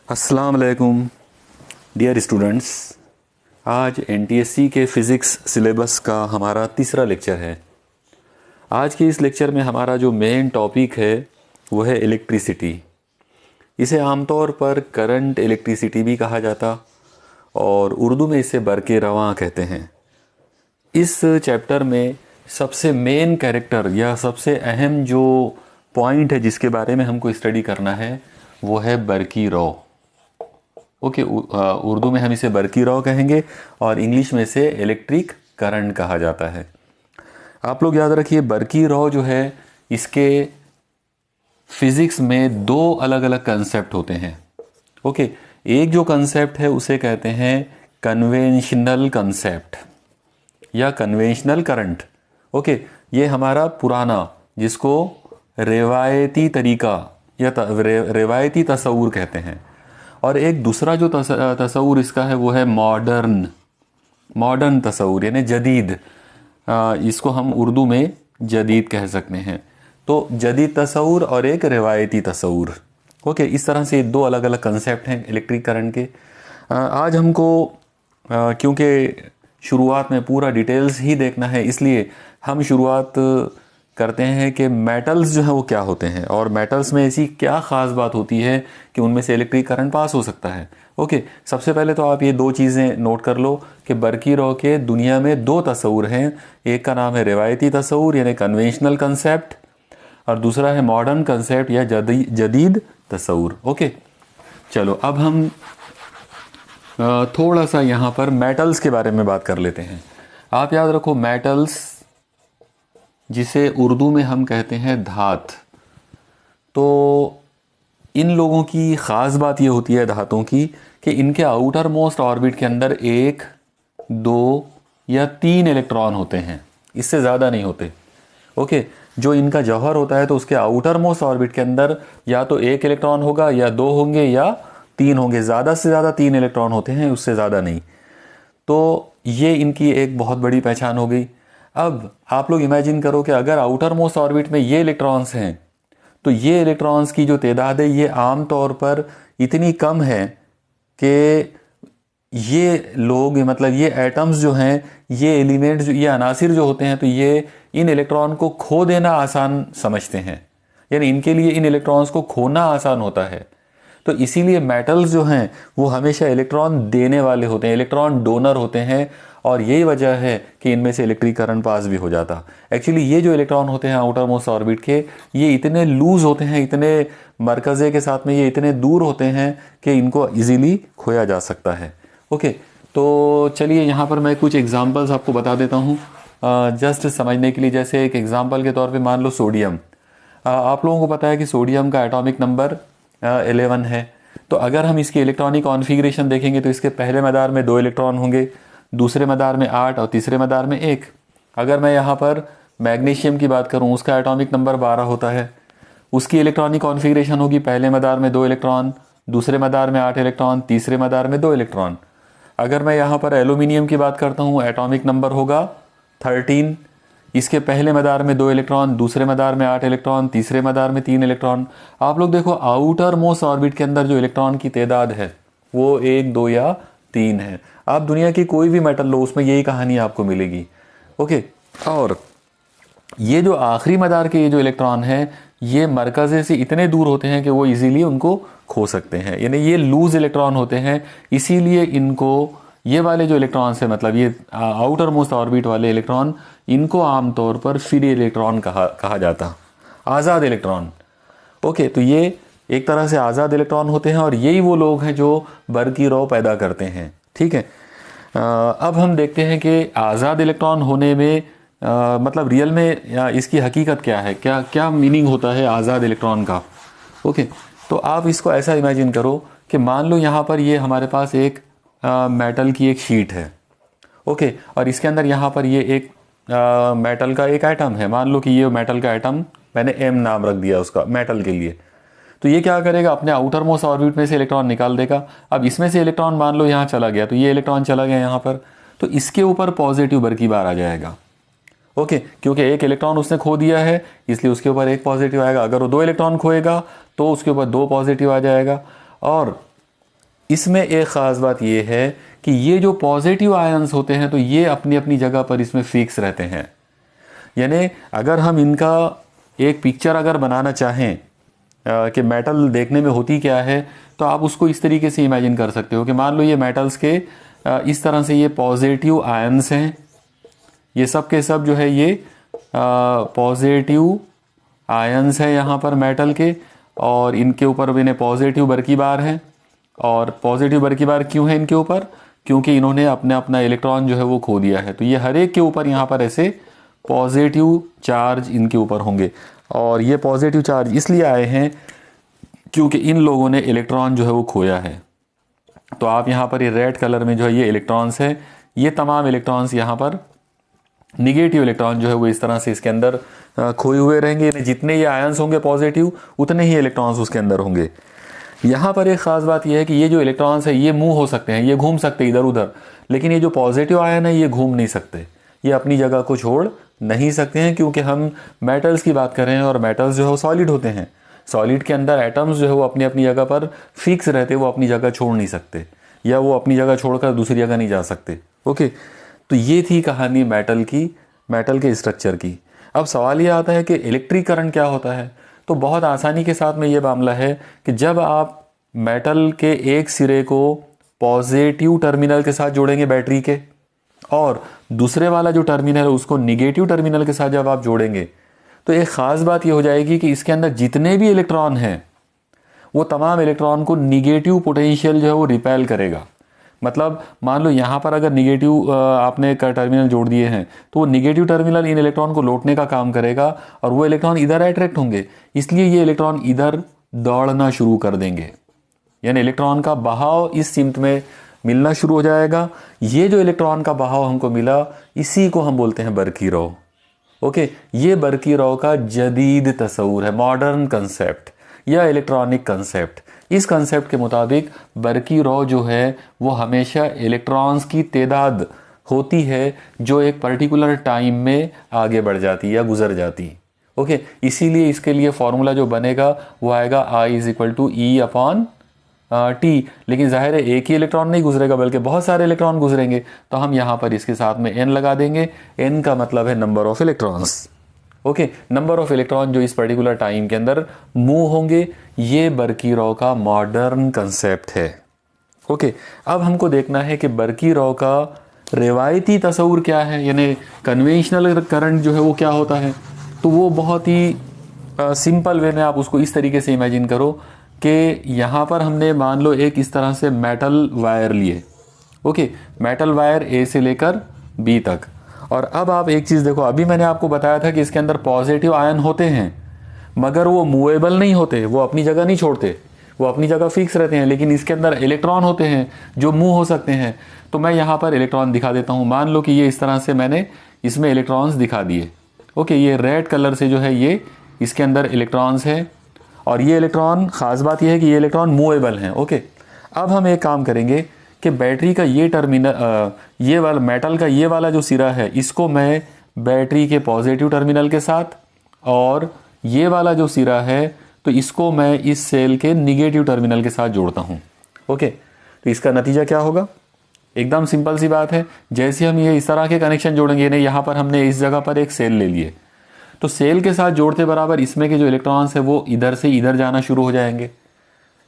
अस्सलाम वालेकुम dear students. आज एनटीएससी के फ़िज़िक्स सिलेबस का हमारा तीसरा लेक्चर है। आज के इस लेक्चर में हमारा जो मेन टॉपिक है वो है इलेक्ट्रिसिटी। इसे आमतौर पर करंट इलेक्ट्रिसिटी भी कहा जाता और उर्दू में इसे बरक़े रवां कहते हैं। इस चैप्टर में सबसे मेन कैरेक्टर या सबसे अहम जो पॉइंट है जिसके बारे में हमको स्टडी करना है वो है बरक़ी रॉ। ओके, उर्दू में हम इसे बरक़ी रॉ कहेंगे और इंग्लिश में इसे इलेक्ट्रिक करंट कहा जाता है। आप लोग याद रखिए, बरक़ी रॉ जो है इसके फिज़िक्स में दो अलग अलग कंसेप्ट होते हैं। ओके, एक जो कंसेप्ट है उसे कहते हैं कन्वेंशनल कंसेप्ट या कन्वेंशनल करंट। ओके, ये हमारा पुराना जिसको रिवायती तरीका या रिवायती तसव्वुर कहते हैं। और एक दूसरा जो तसव्वुर इसका है वो है मॉडर्न तसव्वुर यानी जदीद। इसको हम उर्दू में जदीद कह सकते हैं। तो जदीद तसव्वुर और एक रिवायती तसव्वुर। ओके, इस तरह से दो अलग अलग कंसेप्ट हैं इलेक्ट्रिक करंट के। आज हमको क्योंकि शुरुआत में पूरा डिटेल्स ही देखना है, इसलिए हम शुरुआत करते हैं कि मेटल्स जो हैं वो क्या होते हैं और मेटल्स में ऐसी क्या ख़ास बात होती है कि उनमें से इलेक्ट्रिक करंट पास हो सकता है। ओके, सबसे पहले तो आप ये दो चीज़ें नोट कर लो कि बरक़ी रॉ के दुनिया में दो तसव्वुर हैं। एक का नाम है रिवायती तसव्वुर यानी कन्वेंशनल कंसेप्ट और दूसरा है मॉडर्न कंसेप्ट या जदीद तसव्वुर। ओके, चलो अब हम थोड़ा सा यहाँ पर मेटल्स के बारे में बात कर लेते हैं। आप याद रखो, मेटल्स जिसे उर्दू में हम कहते हैं धात, तो इन लोगों की ख़ास बात ये होती है धातों की कि इनके आउटर मोस्ट ऑर्बिट के अंदर 1, 2 या 3 इलेक्ट्रॉन होते हैं, इससे ज़्यादा नहीं होते। ओके, जो इनका जौहर होता है तो उसके आउटर मोस्ट ऑर्बिट के अंदर या तो 1 इलेक्ट्रॉन होगा या 2 होंगे या 3 होंगे। ज़्यादा से ज़्यादा 3 इलेक्ट्रॉन होते हैं, उससे ज़्यादा नहीं। तो ये इनकी एक बहुत बड़ी पहचान हो गई। अब आप लोग इमेजिन करो कि अगर आउटर मोस्ट ऑर्बिट में ये इलेक्ट्रॉन्स हैं तो ये इलेक्ट्रॉन्स की जो तादाद है ये आम तौर पर इतनी कम है कि ये लोग मतलब ये एटम्स जो हैं, ये एलिमेंट्स, ये अनासिर जो होते हैं, तो ये इन इलेक्ट्रॉन को खो देना आसान समझते हैं, यानी इनके लिए इन इलेक्ट्रॉन्स को खोना आसान होता है। तो इसीलिए मेटल्स जो हैं वो हमेशा इलेक्ट्रॉन देने वाले होते हैं, इलेक्ट्रॉन डोनर होते हैं और यही वजह है कि इनमें से इलेक्ट्रिक करंट पास भी हो जाता। एक्चुअली ये जो इलेक्ट्रॉन होते हैं आउटर मोस्ट ऑर्बिट के, ये इतने लूज होते हैं, इतने मरकज़े के साथ में ये इतने दूर होते हैं कि इनको इजीली खोया जा सकता है। ओके, तो चलिए यहाँ पर मैं कुछ एग्जांपल्स आपको बता देता हूँ जस्ट समझने के लिए। जैसे एक एग्जांपल के तौर पे मान लो सोडियम। आप लोगों को पता है कि सोडियम का एटॉमिक नंबर 11 है। तो अगर हम इसकी इलेक्ट्रॉनिक कॉन्फ़िगरेशन देखेंगे तो इसके पहले मदार में 2 इलेक्ट्रॉन होंगे, दूसरे मदार में 8 और तीसरे मदार में 1। अगर मैं यहाँ पर मैग्नीशियम की बात करूँ, उसका एटॉमिक नंबर 12 होता है। उसकी इलेक्ट्रॉनिक कॉन्फ़िगरेशन होगी पहले मदार में 2 इलेक्ट्रॉन, दूसरे मदार में 8 इलेक्ट्रॉन, तीसरे मदार में 2 इलेक्ट्रॉन। अगर मैं यहाँ पर एल्यूमिनियम की बात करता हूँ, एटॉमिक नंबर होगा 13। इसके पहले मदार में 2 इलेक्ट्रॉन, दूसरे मदार में 8 इलेक्ट्रॉन, तीसरे मदार में 3 इलेक्ट्रॉन। आप लोग देखो, आउटर मोस्ट ऑर्बिट के अंदर जो इलेक्ट्रॉन की तादाद है वो 1, 2 या 3 है। आप दुनिया की कोई भी मेटल लो, उसमें यही कहानी आपको मिलेगी। ओके, और ये जो आखिरी मदार के ये जो इलेक्ट्रॉन है ये मरकज़े से इतने दूर होते हैं कि वो इजीली उनको खो सकते हैं, यानी ये लूज इलेक्ट्रॉन होते हैं। इसीलिए इनको, ये वाले जो इलेक्ट्रॉन्स हैं, मतलब ये आउटर मोस्ट ऑर्बिट वाले इलेक्ट्रॉन, इनको आमतौर पर फ्री इलेक्ट्रॉन कहा जाता, आज़ाद इलेक्ट्रॉन। ओके, तो ये एक तरह से आज़ाद इलेक्ट्रॉन होते हैं और यही वो लोग हैं जो बरक़ी रॉ पैदा करते हैं। ठीक है, अब हम देखते हैं कि आज़ाद इलेक्ट्रॉन होने में मतलब रियल में इसकी हकीकत क्या है, क्या क्या मीनिंग होता है आज़ाद इलेक्ट्रॉन का। ओके, तो आप इसको ऐसा इमेजिन करो कि मान लो यहाँ पर ये हमारे पास एक मेटल की एक शीट है। ओके, और इसके अंदर यहाँ पर ये एक मेटल का एक एटम है। मान लो कि ये मेटल का एटम मैंने M नाम रख दिया उसका मेटल के लिए। तो ये क्या करेगा, अपने आउटर मोस्ट ऑर्बिट में से इलेक्ट्रॉन निकाल देगा। अब इसमें से इलेक्ट्रॉन मान लो यहाँ चला गया, तो ये इलेक्ट्रॉन चला गया यहाँ पर, तो इसके ऊपर पॉजिटिव बरक़ी बार आ जाएगा। ओके, क्योंकि एक इलेक्ट्रॉन उसने खो दिया है इसलिए उसके ऊपर एक पॉजिटिव आएगा। अगर वो 2 इलेक्ट्रॉन खोएगा तो उसके ऊपर 2 पॉजिटिव आ जाएगा। और इसमें एक ख़ास बात ये है कि ये जो पॉजिटिव आयंस होते हैं तो ये अपनी अपनी जगह पर इसमें फिक्स रहते हैं। यानी अगर हम इनका एक पिक्चर अगर बनाना चाहें कि मेटल देखने में होती क्या है, तो आप उसको इस तरीके से इमेजिन कर सकते हो कि मान लो ये मेटल्स के इस तरह से ये पॉजिटिव आयंस हैं, ये सब के सब जो है ये पॉजिटिव आयंस है यहाँ पर मेटल के, और इनके ऊपर इन्हें पॉजिटिव बरकी बार है। और पॉजिटिव बरकी बार क्यों है इनके ऊपर? क्योंकि इन्होंने अपना इलेक्ट्रॉन जो है वो खो दिया है। तो ये हर एक के ऊपर यहाँ पर ऐसे पॉजिटिव चार्ज इनके ऊपर होंगे, और ये पॉजिटिव चार्ज इसलिए आए हैं क्योंकि इन लोगों ने इलेक्ट्रॉन जो है वो खोया है। तो आप यहाँ पर ये रेड कलर में जो है ये इलेक्ट्रॉन्स है, ये तमाम इलेक्ट्रॉन्स यहाँ पर निगेटिव इलेक्ट्रॉन जो है वो इस तरह से इसके अंदर खोए हुए रहेंगे। जितने ये आयंस होंगे पॉजिटिव, उतने ही इलेक्ट्रॉन्स उसके अंदर होंगे। यहाँ पर एक ख़ास बात यह है कि ये जो इलेक्ट्रॉन्स है ये मूव हो सकते हैं, ये घूम सकते हैं इधर उधर, लेकिन ये जो पॉजिटिव आयन है ये घूम नहीं सकते, ये अपनी जगह को छोड़ नहीं सकते हैं, क्योंकि हम मेटल्स की बात कर रहे हैं और मेटल्स जो है वो सॉलिड होते हैं। सॉलिड के अंदर एटम्स जो है वो अपनी अपनी जगह पर फिक्स रहते, वो अपनी जगह छोड़ नहीं सकते, या वो अपनी जगह छोड़कर दूसरी जगह नहीं जा सकते। ओके, तो ये थी कहानी मेटल की, मेटल के स्ट्रक्चर की। अब सवाल ये आता है कि इलेक्ट्रिक करंट क्या होता है? तो बहुत आसानी के साथ में ये मामला है कि जब आप मेटल के एक सिरे को पॉजिटिव टर्मिनल के साथ जोड़ेंगे बैटरी के, और दूसरे वाला जो टर्मिनल है उसको निगेटिव टर्मिनल के साथ जब आप जोड़ेंगे, तो एक ख़ास बात ये हो जाएगी कि इसके अंदर जितने भी इलेक्ट्रॉन हैं वो तमाम इलेक्ट्रॉन को निगेटिव पोटेंशियल जो है वो रिपेल करेगा। मतलब मान लो यहाँ पर अगर निगेटिव आपने टर्मिनल जोड़ दिए हैं, तो वो निगेटिव टर्मिनल इन इलेक्ट्रॉन को लौटने का काम करेगा, और वो इलेक्ट्रॉन इधर अट्रैक्ट होंगे, इसलिए ये इलेक्ट्रॉन इधर दौड़ना शुरू कर देंगे। यानी इलेक्ट्रॉन का बहाव इस सिमत में मिलना शुरू हो जाएगा। ये जो इलेक्ट्रॉन का बहाव हमको मिला, इसी को हम बोलते हैं बर्की रॉ। ओके, ये बर्की रॉ का जदीद तस्वूर है, मॉडर्न कंसेप्ट या इलेक्ट्रॉनिक कंसेप्ट। इस कंसेप्ट के मुताबिक बर्की रॉ जो है वो हमेशा इलेक्ट्रॉन्स की तादाद होती है जो एक पर्टिकुलर टाइम में आगे बढ़ जाती है या गुजर जाती है। ओके, इसीलिए इसके लिए फॉर्मूला जो बनेगा वो आएगा I = E/T। लेकिन जाहिर है एक ही इलेक्ट्रॉन नहीं गुजरेगा, बल्कि बहुत सारे इलेक्ट्रॉन गुजरेंगे, तो हम यहाँ पर इसके साथ में n लगा देंगे। n का मतलब है number of electrons. Okay, number of electron जो इस पर्टिकुलर टाइम के अंदर मूव होंगे, ये बर्की रॉ का मॉडर्न कंसेप्ट है। ओके, अब हमको देखना है कि बर्की रॉ का रिवायती तस्वूर क्या है, यानी कन्वेंशनल करंट जो है वो क्या होता है। तो वो बहुत ही सिंपल वे में आप उसको इस तरीके से इमेजिन करो कि यहाँ पर हमने मान लो एक इस तरह से मेटल वायर लिए। ओके, मेटल वायर ए से लेकर बी तक, और अब आप एक चीज़ देखो, अभी मैंने आपको बताया था कि इसके अंदर पॉजिटिव आयन होते हैं, मगर वो मूवेबल नहीं होते, वो अपनी जगह नहीं छोड़ते, वो अपनी जगह फिक्स रहते हैं। लेकिन इसके अंदर इलेक्ट्रॉन होते हैं जो मूव हो सकते हैं। तो मैं यहाँ पर इलेक्ट्रॉन दिखा देता हूँ। मान लो कि ये इस तरह से मैंने इसमें इलेक्ट्रॉन्स दिखा दिए। ओके, ये रेड कलर से जो है ये इसके अंदर इलेक्ट्रॉन्स हैं, और ये इलेक्ट्रॉन, ख़ास बात ये है कि ये इलेक्ट्रॉन मूवेबल हैं। ओके, अब हम एक काम करेंगे कि बैटरी का ये टर्मिनल, ये वाला मेटल का ये वाला जो सिरा है, इसको मैं बैटरी के पॉजिटिव टर्मिनल के साथ, और ये वाला जो सिरा है तो इसको मैं इस सेल के निगेटिव टर्मिनल के साथ जोड़ता हूँ। ओके, तो इसका नतीजा क्या होगा? एकदम सिंपल सी बात है। जैसे हम ये इस तरह के कनेक्शन जोड़ेंगे, नहीं, यहाँ पर हमने इस जगह पर एक सेल ले लिए, तो सेल के साथ जोड़ते बराबर इसमें के जो इलेक्ट्रॉन्स है वो इधर से इधर जाना शुरू हो जाएंगे।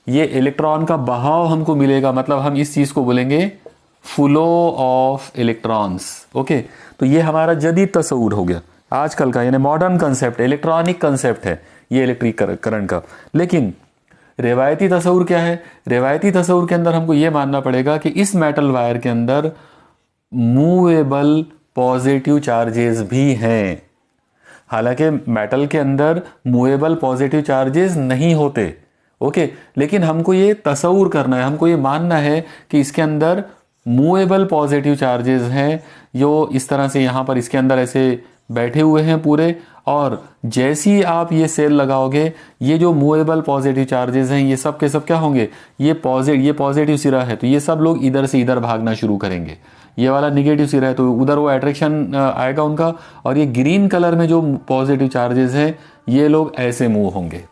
ये इलेक्ट्रॉन का बहाव हमको मिलेगा, मतलब हम इस चीज़ को बोलेंगे फ्लो ऑफ इलेक्ट्रॉन्स। ओके, तो ये हमारा जदीद तस्वूर हो गया आजकल का, यानी मॉडर्न कंसेप्ट, इलेक्ट्रॉनिक कंसेप्ट है ये इलेक्ट्रिक करंट का। लेकिन रिवायती तस्वूर क्या है? रिवायती तस्वूर के अंदर हमको ये मानना पड़ेगा कि इस मेटल वायर के अंदर मूवेबल पॉजिटिव चार्जेस भी हैं। हालांकि मेटल के अंदर मूवेबल पॉजिटिव चार्जेस नहीं होते। ओके, लेकिन हमको ये तस्वूर करना है, हमको ये मानना है कि इसके अंदर मूवेबल पॉजिटिव चार्जेस हैं, जो इस तरह से यहाँ पर इसके अंदर ऐसे बैठे हुए हैं पूरे। और जैसे ही आप ये सेल लगाओगे, ये जो मूवेबल पॉजिटिव चार्जेस हैं ये सब के सब क्या होंगे? ये पॉजिटिव सिरा है, तो ये सब लोग इधर से इधर भागना शुरू करेंगे। ये वाला निगेटिव सिरा है तो उधर वो अट्रैक्शन आएगा उनका, और ये ग्रीन कलर में जो पॉजिटिव चार्जेस हैं ये लोग ऐसे मूव होंगे।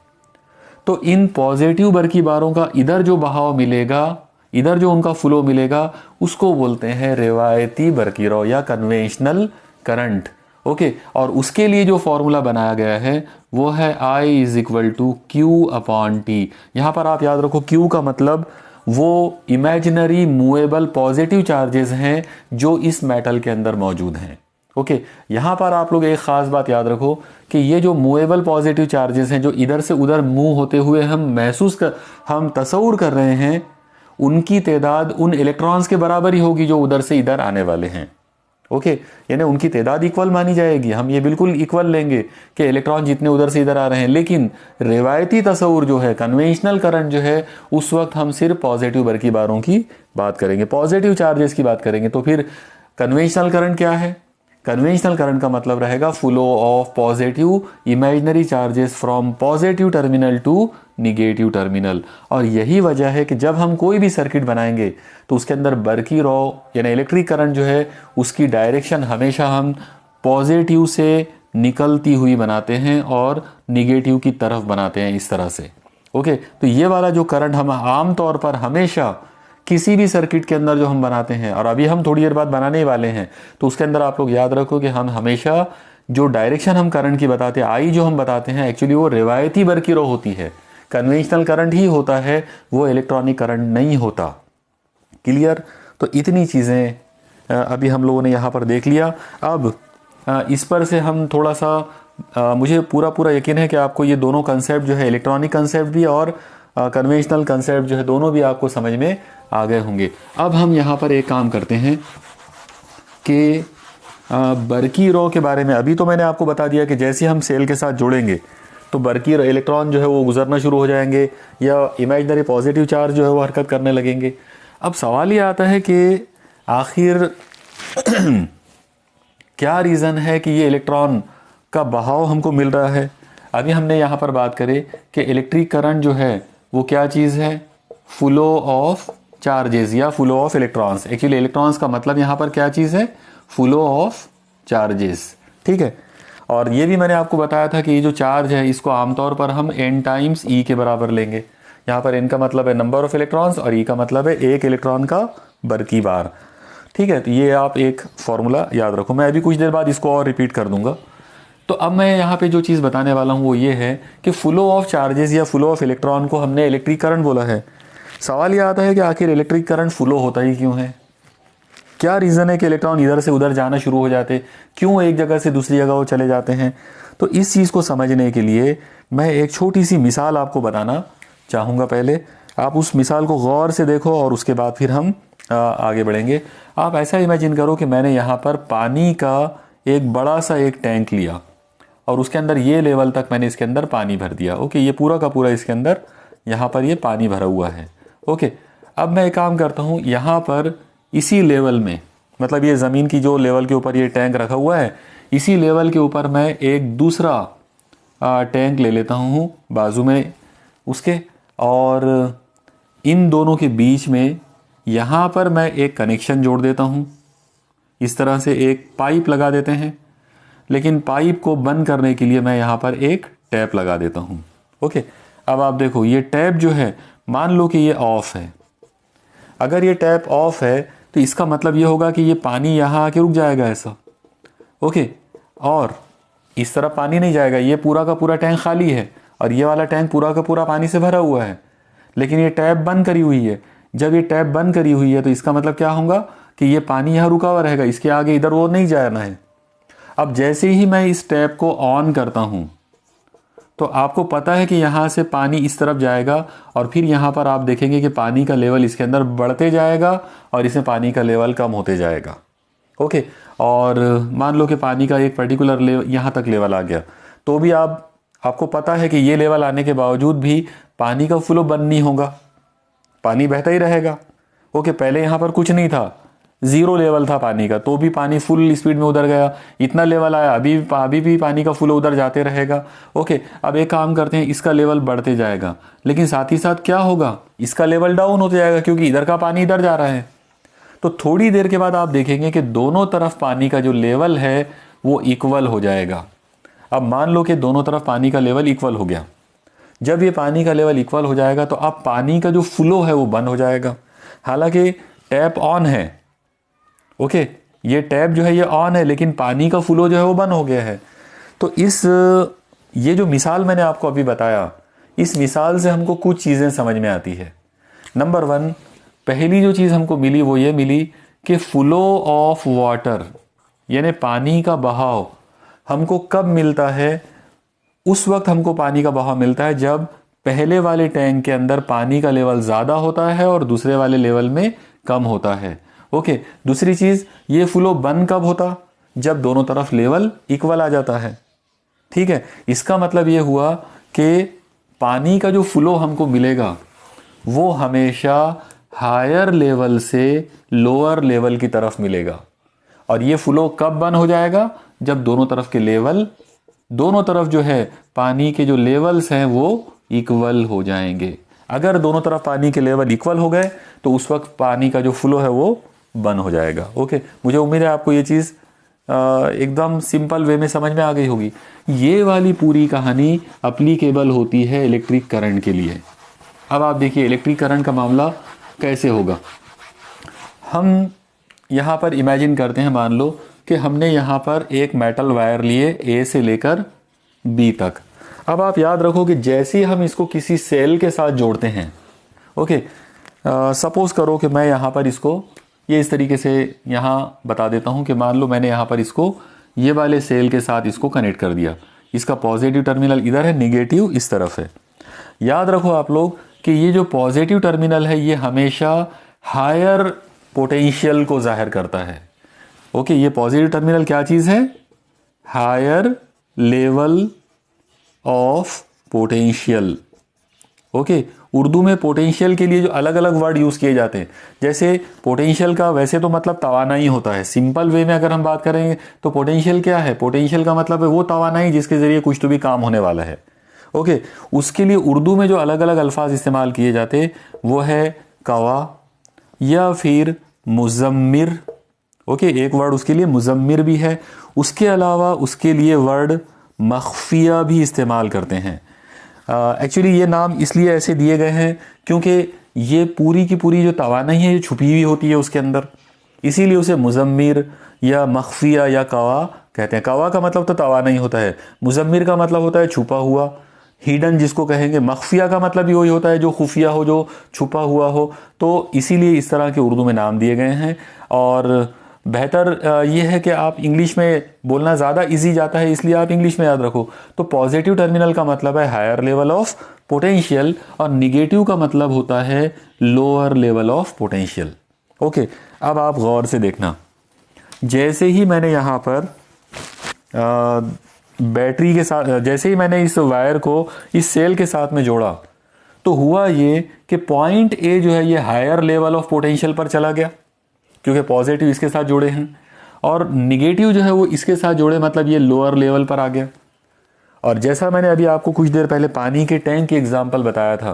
तो इन पॉजिटिव बर्की बारों का इधर जो बहाव मिलेगा, इधर जो उनका फ्लो मिलेगा उसको बोलते हैं रिवायती बरकीरो या कन्वेंशनल करंट। ओके, और उसके लिए जो फॉर्मूला बनाया गया है वो है I is equal to Q upon T. यहाँ पर आप याद रखो क्यू का मतलब वो इमेजिनरी मूवेबल पॉजिटिव चार्जेस हैं जो इस मेटल के अंदर मौजूद हैं। ओके, यहाँ पर आप लोग एक ख़ास बात याद रखो कि ये जो मूवेबल पॉजिटिव चार्जेस हैं जो इधर से उधर मूव होते हुए हम तसव्वुर कर रहे हैं, उनकी तादाद उन इलेक्ट्रॉन्स के बराबर ही होगी जो उधर से इधर आने वाले हैं। ओके, यानी उनकी तादाद इक्वल मानी जाएगी, हम ये बिल्कुल इक्वल लेंगे कि इलेक्ट्रॉन जितने उधर से इधर आ रहे हैं। लेकिन रिवायती तसव्वुर जो है, कन्वेंशनल करंट जो है, उस वक्त हम सिर्फ पॉजिटिव बरकीबारों की बात करेंगे, पॉजिटिव चार्जेस की बात करेंगे। तो फिर कन्वेंशनल करंट क्या है? कन्वेंशनल करंट का मतलब रहेगा flow of positive imaginary charges from positive terminal to negative terminal. और यही वजह है कि जब हम कोई भी सर्किट बनाएंगे तो उसके अंदर बरकी रॉ यानी इलेक्ट्रिक करंट जो है उसकी डायरेक्शन हमेशा हम पॉजिटिव से निकलती हुई बनाते हैं और निगेटिव की तरफ बनाते हैं, इस तरह से। ओके, तो ये वाला जो करंट हम आम तौर पर हमेशा किसी भी सर्किट के अंदर जो हम बनाते हैं, और अभी हम थोड़ी देर बाद बनाने ही वाले हैं, तो उसके अंदर आप लोग याद रखो कि हम हमेशा जो डायरेक्शन हम करंट की बताते हैं, आई जो हम बताते हैं, एक्चुअली वो रिवायती बरकी रॉ होती है, कन्वेंशनल करंट ही होता है, वो इलेक्ट्रॉनिक करंट नहीं होता। क्लियर? तो इतनी चीज़ें अभी हम लोगों ने यहाँ पर देख लिया। अब इस पर से हम थोड़ा सा मुझे पूरा यकीन है कि आपको ये दोनों कंसेप्ट जो है, इलेक्ट्रॉनिक कंसेप्ट भी और कन्वेंशनल कंसेप्ट जो है, दोनों भी आपको समझ में आ गए होंगे। अब हम यहाँ पर एक काम करते हैं कि बरकी रॉ के बारे में, अभी तो मैंने आपको बता दिया कि जैसे हम सेल के साथ जुड़ेंगे तो बरकी इलेक्ट्रॉन जो है वो गुजरना शुरू हो जाएंगे या इमेजिनरी पॉजिटिव चार्ज जो है वो हरकत करने लगेंगे। अब सवाल ये आता है कि आखिर क्या रीज़न है कि ये इलेक्ट्रॉन का बहाव हमको मिल रहा है। अभी हमने यहाँ पर बात करें कि इलेक्ट्रिक करंट जो है वो क्या चीज़ है? फ्लो ऑफ चार्जेस या flow of electrons. Actually electrons का मतलब यहाँ पर क्या चीज़ है? Flow of charges. ठीक है, और ये भी मैंने आपको बताया था कि ये जो चार्ज है इसको आमतौर पर हम n टाइम्स e के बराबर लेंगे। यहाँ पर n का मतलब है नंबर ऑफ इलेक्ट्रॉन्स और e का मतलब है एक इलेक्ट्रॉन का बरकी बार। ठीक है, तो ये आप एक फॉर्मूला याद रखो, मैं अभी कुछ देर बाद इसको और रिपीट कर दूंगा। तो अब मैं यहाँ पे जो चीज़ बताने वाला हूँ वो ये है कि फ्लो ऑफ चार्जेस या फ्लो ऑफ इलेक्ट्रॉन को हमने इलेक्ट्रिक करंट बोला है। सवाल ये आता है कि आखिर इलेक्ट्रिक करंट फ्लो होता ही क्यों है? क्या रीज़न है कि इलेक्ट्रॉन इधर से उधर जाना शुरू हो जाते, क्यों एक जगह से दूसरी जगह वो चले जाते हैं? तो इस चीज़ को समझने के लिए मैं एक छोटी सी मिसाल आपको बताना चाहूँगा। पहले आप उस मिसाल को गौर से देखो और उसके बाद फिर हम आगे बढ़ेंगे। आप ऐसा इमेजिन करो कि मैंने यहाँ पर पानी का एक बड़ा सा एक टैंक लिया और उसके अंदर ये लेवल तक मैंने इसके अंदर पानी भर दिया। ओके, ये पूरा का पूरा इसके अंदर यहाँ पर ये पानी भरा हुआ है। ओके, अब मैं एक काम करता हूँ, यहाँ पर इसी लेवल में, मतलब ये ज़मीन की जो लेवल के ऊपर ये टैंक रखा हुआ है, इसी लेवल के ऊपर मैं एक दूसरा टैंक ले लेता हूँ बाजू में उसके, और इन दोनों के बीच में यहाँ पर मैं एक कनेक्शन जोड़ देता हूँ। इस तरह से एक पाइप लगा देते हैं, लेकिन पाइप को बंद करने के लिए मैं यहाँ पर एक टैप लगा देता हूँ। ओके, अब आप देखो ये टैप जो है, मान लो कि ये ऑफ है। अगर ये टैप ऑफ है तो इसका मतलब ये होगा कि ये पानी यहाँ आके रुक जाएगा ऐसा। ओके, और इस तरफ पानी नहीं जाएगा, ये पूरा का पूरा टैंक खाली है और ये वाला टैंक पूरा का पूरा पानी से भरा हुआ है, लेकिन ये टैप बंद करी हुई है। जब ये टैप बंद करी हुई है तो इसका मतलब क्या होगा कि ये पानी यहाँ रुका हुआ रहेगा, इसके आगे इधर वो नहीं जाना है। अब जैसे ही मैं इस टैप को ऑन करता हूँ तो आपको पता है कि यहाँ से पानी इस तरफ जाएगा और फिर यहाँ पर आप देखेंगे कि पानी का लेवल इसके अंदर बढ़ते जाएगा और इसमें पानी का लेवल कम होते जाएगा। ओके, और मान लो कि पानी का एक पर्टिकुलर लेवल यहाँ तक लेवल आ गया, तो भी आपको पता है कि ये लेवल आने के बावजूद भी पानी का फ्लो बंद नहीं होगा, पानी बहता ही रहेगा। ओके, पहले यहाँ पर कुछ नहीं था, ज़ीरो लेवल था पानी का, तो भी पानी फुल स्पीड में उधर गया, इतना लेवल आया, अभी भी पानी का फ्लो उधर जाते रहेगा। ओके, अब एक काम करते हैं, इसका लेवल बढ़ते जाएगा, लेकिन साथ ही साथ क्या होगा, इसका लेवल डाउन होते जाएगा क्योंकि इधर का पानी इधर जा रहा है। तो थोड़ी देर के बाद आप देखेंगे कि दोनों तरफ पानी का जो लेवल है वो इक्वल हो जाएगा। अब मान लो कि दोनों तरफ पानी का लेवल इक्वल हो गया। जब ये पानी का लेवल इक्वल हो जाएगा तो अब पानी का जो फ्लो है वो बंद हो जाएगा। हालांकि टैप ऑन है, ओके, ये टैप जो है ये ऑन है, लेकिन पानी का फ्लो जो है वो बंद हो गया है। तो ये जो मिसाल मैंने आपको अभी बताया, इस मिसाल से हमको कुछ चीज़ें समझ में आती है। नंबर 1, पहली जो चीज़ हमको मिली वो ये मिली कि फ्लो ऑफ वाटर यानी पानी का बहाव हमको कब मिलता है? उस वक्त हमको पानी का बहाव मिलता है जब पहले वाले टैंक के अंदर पानी का लेवल ज़्यादा होता है और दूसरे वाले लेवल में कम होता है। ओके, दूसरी चीज़, ये फ्लो बंद कब होता? जब दोनों तरफ लेवल इक्वल आ जाता है। ठीक है, इसका मतलब ये हुआ कि पानी का जो फ्लो हमको मिलेगा वो हमेशा हायर लेवल से लोअर लेवल की तरफ मिलेगा। और ये फ्लो कब बंद हो जाएगा? जब दोनों तरफ के लेवल, दोनों तरफ जो है पानी के जो लेवल्स हैं वो इक्वल हो जाएंगे। अगर दोनों तरफ पानी के लेवल इक्वल हो गए तो उस वक्त पानी का जो फ्लो है वो बंद हो जाएगा। ओके, मुझे उम्मीद है आपको ये चीज़ एकदम सिंपल वे में समझ में आ गई होगी। ये वाली पूरी कहानी अप्लीकेबल होती है इलेक्ट्रिक करंट के लिए। अब आप देखिए इलेक्ट्रिक करंट का मामला कैसे होगा। हम यहाँ पर इमेजिन करते हैं, मान लो कि हमने यहाँ पर एक मेटल वायर लिए ए से लेकर बी तक। अब आप याद रखो कि जैसे ही हम इसको किसी सेल के साथ जोड़ते हैं, ओके, सपोज करो कि मैं यहाँ पर इसको ये इस तरीके से यहाँ बता देता हूँ कि मान लो मैंने यहाँ पर इसको ये वाले सेल के साथ इसको कनेक्ट कर दिया। इसका पॉजिटिव टर्मिनल इधर है, निगेटिव इस तरफ है। याद रखो आप लोग कि ये जो पॉजिटिव टर्मिनल है ये हमेशा हायर पोटेंशियल को जाहिर करता है। ओके, ये पॉजिटिव टर्मिनल क्या चीज़ है? Higher level of potential. Okay, Urdu में पोटेंशियल के लिए जो अलग अलग वर्ड यूज़ किए जाते हैं, जैसे पोटेंशियल का वैसे तो मतलब तवानाई होता है। सिंपल वे में अगर हम बात करेंगे तो पोटेंशियल क्या है? पोटेंशियल का मतलब है वो तवानाई जिसके ज़रिए कुछ तो भी काम होने वाला है। ओके, उसके लिए उर्दू में जो अलग अलग अल्फाज इस्तेमाल किए जाते वो है कवा या फिर मुज़म्मिर। ओके, एक वर्ड उसके लिए मुज़म्मिर भी है। उसके अलावा उसके लिए वर्ड मख्फिया भी इस्तेमाल करते हैं। एक्चुअली ये नाम इसलिए ऐसे दिए गए हैं क्योंकि ये पूरी की पूरी जो तवानाई है ये छुपी हुई होती है उसके अंदर, इसीलिए उसे मुज़म्मिर या मख्फिया या कवा कहते हैं। कवा का मतलब तो तवानाई होता है, मुज़म्मिर का मतलब होता है छुपा हुआ, हिडन जिसको कहेंगे। मख्फिया का मतलब भी वही होता है जो खुफिया हो, जो छुपा हुआ हो। तो इसीलिए इस तरह के उर्दू में नाम दिए गए हैं। और बेहतर ये है कि आप इंग्लिश में बोलना ज़्यादा इजी जाता है, इसलिए आप इंग्लिश में याद रखो। तो पॉजिटिव टर्मिनल का मतलब है हायर लेवल ऑफ पोटेंशियल और निगेटिव का मतलब होता है lower level of potential. Okay, अब आप गौर से देखना, जैसे ही मैंने यहाँ पर बैटरी के साथ, जैसे ही मैंने इस वायर को इस सेल के साथ में जोड़ा तो हुआ ये कि पॉइंट ए जो है ये हायर लेवल ऑफ पोटेंशियल पर चला गया क्योंकि पॉजिटिव इसके साथ जुड़े हैं, और निगेटिव जो है वो इसके साथ जुड़े, मतलब ये लोअर लेवल पर आ गया। और जैसा मैंने अभी आपको कुछ देर पहले पानी के टैंक की एग्जांपल बताया था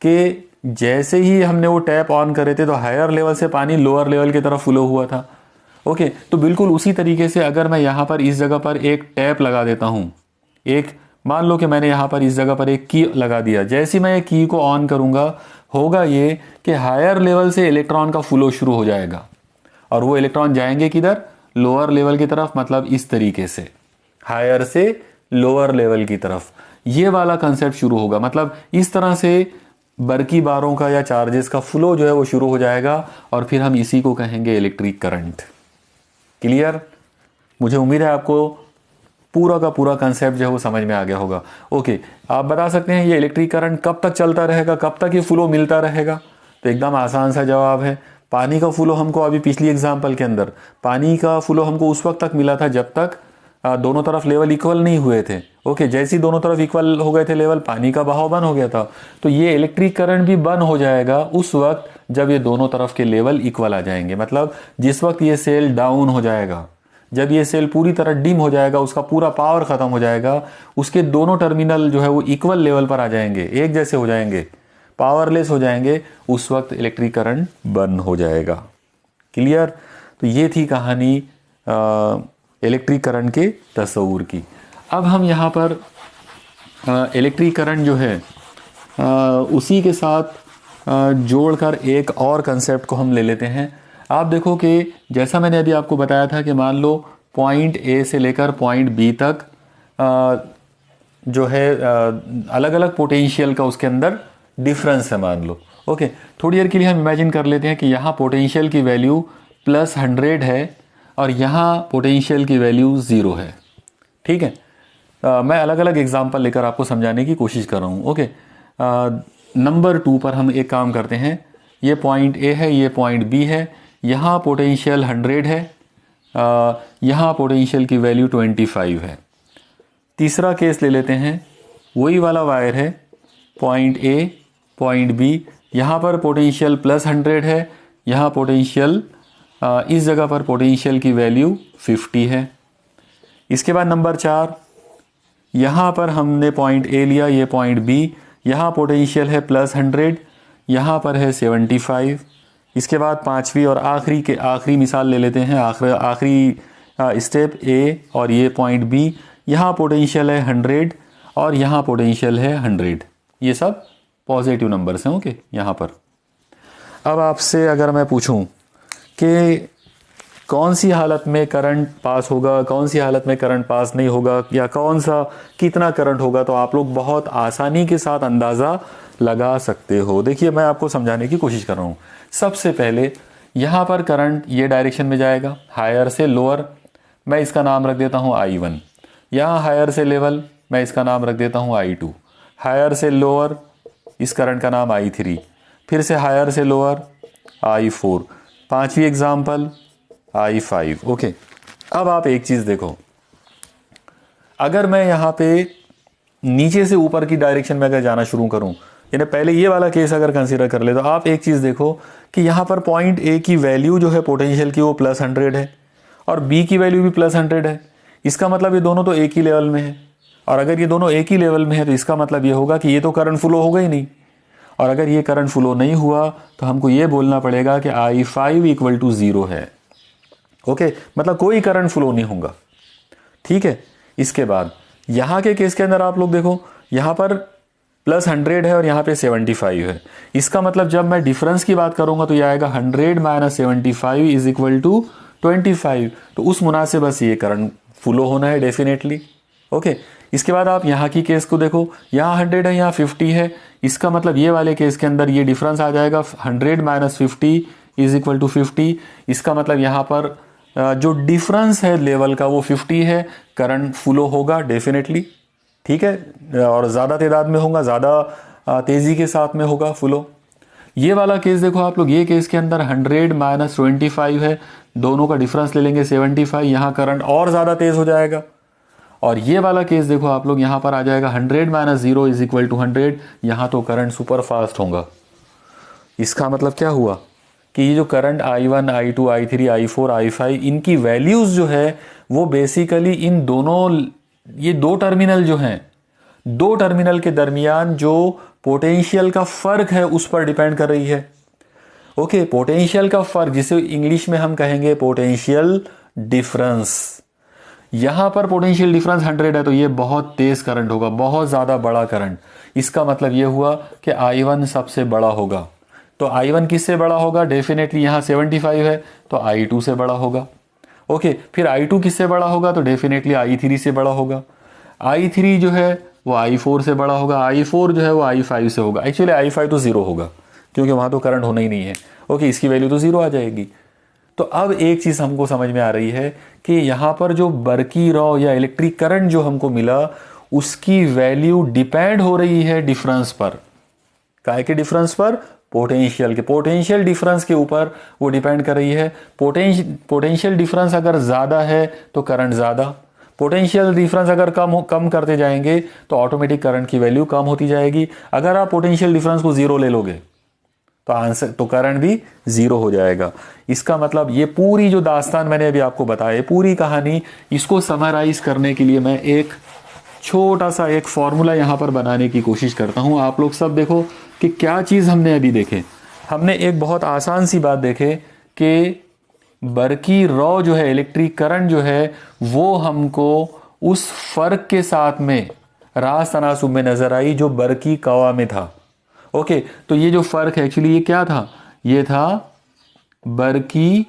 कि जैसे ही हमने वो टैप ऑन करे थे तो हायर लेवल से पानी लोअर लेवल की तरफ फ्लो हुआ था। ओके, तो बिल्कुल उसी तरीके से अगर मैं यहाँ पर इस जगह पर एक टैप लगा देता हूँ, एक मान लो कि मैंने यहाँ पर इस जगह पर एक की लगा दिया, जैसे मैं ये की को ऑन करूँगा होगा ये कि हायर लेवल से इलेक्ट्रॉन का फ्लो शुरू हो जाएगा और वो इलेक्ट्रॉन जाएंगे किधर? लोअर लेवल की तरफ, मतलब इस तरीके से हायर से लोअर लेवल की तरफ ये वाला कंसेप्ट शुरू होगा। मतलब इस तरह से बरकी बारों का या चार्जेस का फ्लो जो है वो शुरू हो जाएगा और फिर हम इसी को कहेंगे इलेक्ट्रिक करंट। क्लियर? मुझे उम्मीद है आपको पूरा का पूरा कंसेप्ट जो है वो समझ में आ गया होगा। ओके, आप बता सकते हैं ये इलेक्ट्रिक करंट कब तक चलता रहेगा, कब तक ये फ्लो मिलता रहेगा? तो एकदम आसान सा जवाब है, पानी का फ्लो हमको अभी पिछली एग्जाम्पल के अंदर पानी का फ्लो हमको उस वक्त तक मिला था जब तक दोनों तरफ लेवल इक्वल नहीं हुए थे। ओके, जैसे ही दोनों तरफ इक्वल हो गए थे लेवल, पानी का बहाव बंद हो गया था। तो ये इलेक्ट्रिक करंट भी बंद हो जाएगा उस वक्त जब ये दोनों तरफ के लेवल इक्वल आ जाएंगे। मतलब जिस वक्त ये सेल डाउन हो जाएगा, जब ये सेल पूरी तरह डिम हो जाएगा, उसका पूरा पावर खत्म हो जाएगा, उसके दोनों टर्मिनल जो है वो इक्वल लेवल पर आ जाएंगे, एक जैसे हो जाएंगे, पावरलेस हो जाएंगे, उस वक्त इलेक्ट्रिक करंट बंद हो जाएगा। क्लियर? तो ये थी कहानी इलेक्ट्रिक करंट के तस्वूर की। अब हम यहाँ पर इलेक्ट्रिक करंट जो है उसी के साथ जोड़कर एक और कंसेप्ट को हम ले लेते हैं। आप देखो कि जैसा मैंने अभी आपको बताया था कि मान लो पॉइंट ए से लेकर पॉइंट बी तक जो है अलग अलग पोटेंशियल का उसके अंदर डिफरेंस है मान लो। ओके, थोड़ी देर के लिए हम इमेजिन कर लेते हैं कि यहाँ पोटेंशियल की वैल्यू +100 है और यहाँ पोटेंशियल की वैल्यू 0 है। ठीक है, मैं अलग अलग एग्जांपल लेकर आपको समझाने की कोशिश कर रहा हूँ। ओके, नंबर 2 पर हम एक काम करते हैं। ये पॉइंट ए है, ये पॉइंट बी है, यहाँ पोटेंशियल 100 है, यहाँ पोटेंशियल की वैल्यू 25 है। तीसरा केस ले लेते हैं, वही वाला वायर है, पॉइंट ए पॉइंट बी, यहाँ पर पोटेंशियल +100 है, यहाँ पोटेंशियल इस जगह पर पोटेंशियल की वैल्यू 50 है। इसके बाद नंबर 4, यहाँ पर हमने पॉइंट ए लिया, ये पॉइंट बी, यहाँ पोटेंशियल है +100, यहाँ पर है 75। इसके बाद पांचवी और आखिरी मिसाल ले लेते हैं, आखिरी स्टेप ए और ये पॉइंट बी, यहाँ पोटेंशियल है 100 और यहाँ पोटेंशियल है 100। ये सब पॉजिटिव नंबर्स हैं। ओके, यहाँ पर अब आपसे अगर मैं पूछूं कि कौन सी हालत में करंट पास होगा, कौन सी हालत में करंट पास नहीं होगा, या कौन सा कितना करंट होगा, तो आप लोग बहुत आसानी के साथ अंदाज़ा लगा सकते हो। देखिए, मैं आपको समझाने की कोशिश कर रहा हूँ। सबसे पहले यहाँ पर करंट ये डायरेक्शन में जाएगा, हायर से लोअर, मैं इसका नाम रख देता हूँ I1। यहाँ हायर से लेवल, मैं इसका नाम रख देता हूँ I2। हायर से लोअर, इस करंट का नाम I3। फिर से हायर से लोअर I4। पांचवी एग्जाम्पल I5। ओके, अब आप एक चीज़ देखो, अगर मैं यहाँ पे नीचे से ऊपर की डायरेक्शन में अगर जाना शुरू करूँ, यानी पहले ये वाला केस अगर कंसीडर कर ले, तो आप एक चीज़ देखो कि यहाँ पर पॉइंट ए की वैल्यू जो है पोटेंशियल की वो +100 है और बी की वैल्यू भी +100 है। इसका मतलब ये दोनों तो एक ही लेवल में है, और अगर ये दोनों एक ही लेवल में है तो इसका मतलब ये होगा कि ये तो करंट फ्लो होगा ही नहीं, और अगर ये करंट फ्लो नहीं हुआ तो हमको ये बोलना पड़ेगा कि I5 = 0 है। ओके, मतलब कोई करंट फ्लो नहीं होगा। ठीक है, इसके बाद यहाँ के केस के अंदर आप लोग देखो, यहाँ पर +100 है और यहाँ पे 75 है। इसका मतलब जब मैं डिफरेंस की बात करूंगा तो ये आएगा 100 - 75 = 25। तो उस मुनासिबत से ये करंट फ्लो होना है डेफिनेटली। ओके, इसके बाद आप यहाँ की केस को देखो, यहाँ 100 है, यहाँ 50 है। इसका मतलब ये वाले केस के अंदर ये डिफरेंस आ जाएगा 100 - 50 = 50। इसका मतलब यहाँ पर जो डिफरेंस है लेवल का वो 50 है, करंट फ्लो होगा डेफिनेटली। ठीक है, और ज़्यादा तादाद में होगा, ज़्यादा तेज़ी के साथ में होगा फ्लो। ये वाला केस देखो आप लोग, ये केस के अंदर 100 - 25 है, दोनों का डिफरेंस ले लेंगे 75, यहाँ करंट और ज़्यादा तेज़ हो जाएगा। और ये वाला केस देखो आप लोग, यहाँ पर आ जाएगा 100 - 0 = 100, यहाँ तो करंट सुपर फास्ट होगा। इसका मतलब क्या हुआ कि ये जो current I1, I2, I3, I4, I5, इनकी वैल्यूज़ जो है वो बेसिकली इन दोनों, ये दो टर्मिनल जो हैं, दो टर्मिनल के दरमियान जो पोटेंशियल का फ़र्क है उस पर डिपेंड कर रही है। ओके, पोटेंशियल का फ़र्क, जिसे इंग्लिश में हम कहेंगे पोटेंशियल डिफरेंस। यहाँ पर पोटेंशियल डिफरेंस 100 है तो ये बहुत तेज़ करंट होगा, बहुत ज़्यादा बड़ा करंट। इसका मतलब ये हुआ कि I1 सबसे बड़ा होगा। तो I1 किससे बड़ा होगा? डेफिनेटली यहाँ 75 है तो I2 से बड़ा होगा। ओके, फिर I2 किससे बड़ा होगा? तो डेफिनेटली I3 से बड़ा होगा। I3 जो है वो I4 से बड़ा होगा, I4 जो है वो I5 से होगा। एक्चुअली I5 तो 0 होगा क्योंकि वहाँ तो करंट होना ही नहीं है। ओके, इसकी वैल्यू तो 0 आ जाएगी। तो अब एक चीज़ हमको समझ में आ रही है कि यहाँ पर जो बर्की रॉ या इलेक्ट्रिक करंट जो हमको मिला उसकी वैल्यू डिपेंड हो रही है डिफरेंस पर। काहे के डिफरेंस पर? पोटेंशियल के। पोटेंशियल डिफरेंस के ऊपर वो डिपेंड कर रही है। पोटेंशियल डिफरेंस अगर ज़्यादा है तो करंट ज़्यादा, पोटेंशियल डिफरेंस अगर कम करते जाएंगे तो ऑटोमेटिक करंट की वैल्यू कम होती जाएगी। अगर आप पोटेंशियल डिफरेंस को 0 ले लोगे तो करंट भी 0 हो जाएगा। इसका मतलब ये पूरी जो दास्तान मैंने अभी आपको बताया, पूरी कहानी, इसको समराइज करने के लिए मैं एक छोटा सा एक फॉर्मूला यहाँ पर बनाने की कोशिश करता हूँ। आप लोग सब देखो कि क्या चीज़ हमने अभी देखे। हमने एक बहुत आसान सी बात देखे कि बर्की रॉ जो है, इलेक्ट्रिक करंट जो है, वो हमको उस फर्क के साथ में रास तनासुब में नजर आई जो बर्की कवा में था। ओके, तो ये जो फर्क है एक्चुअली ये क्या था, ये था बरकी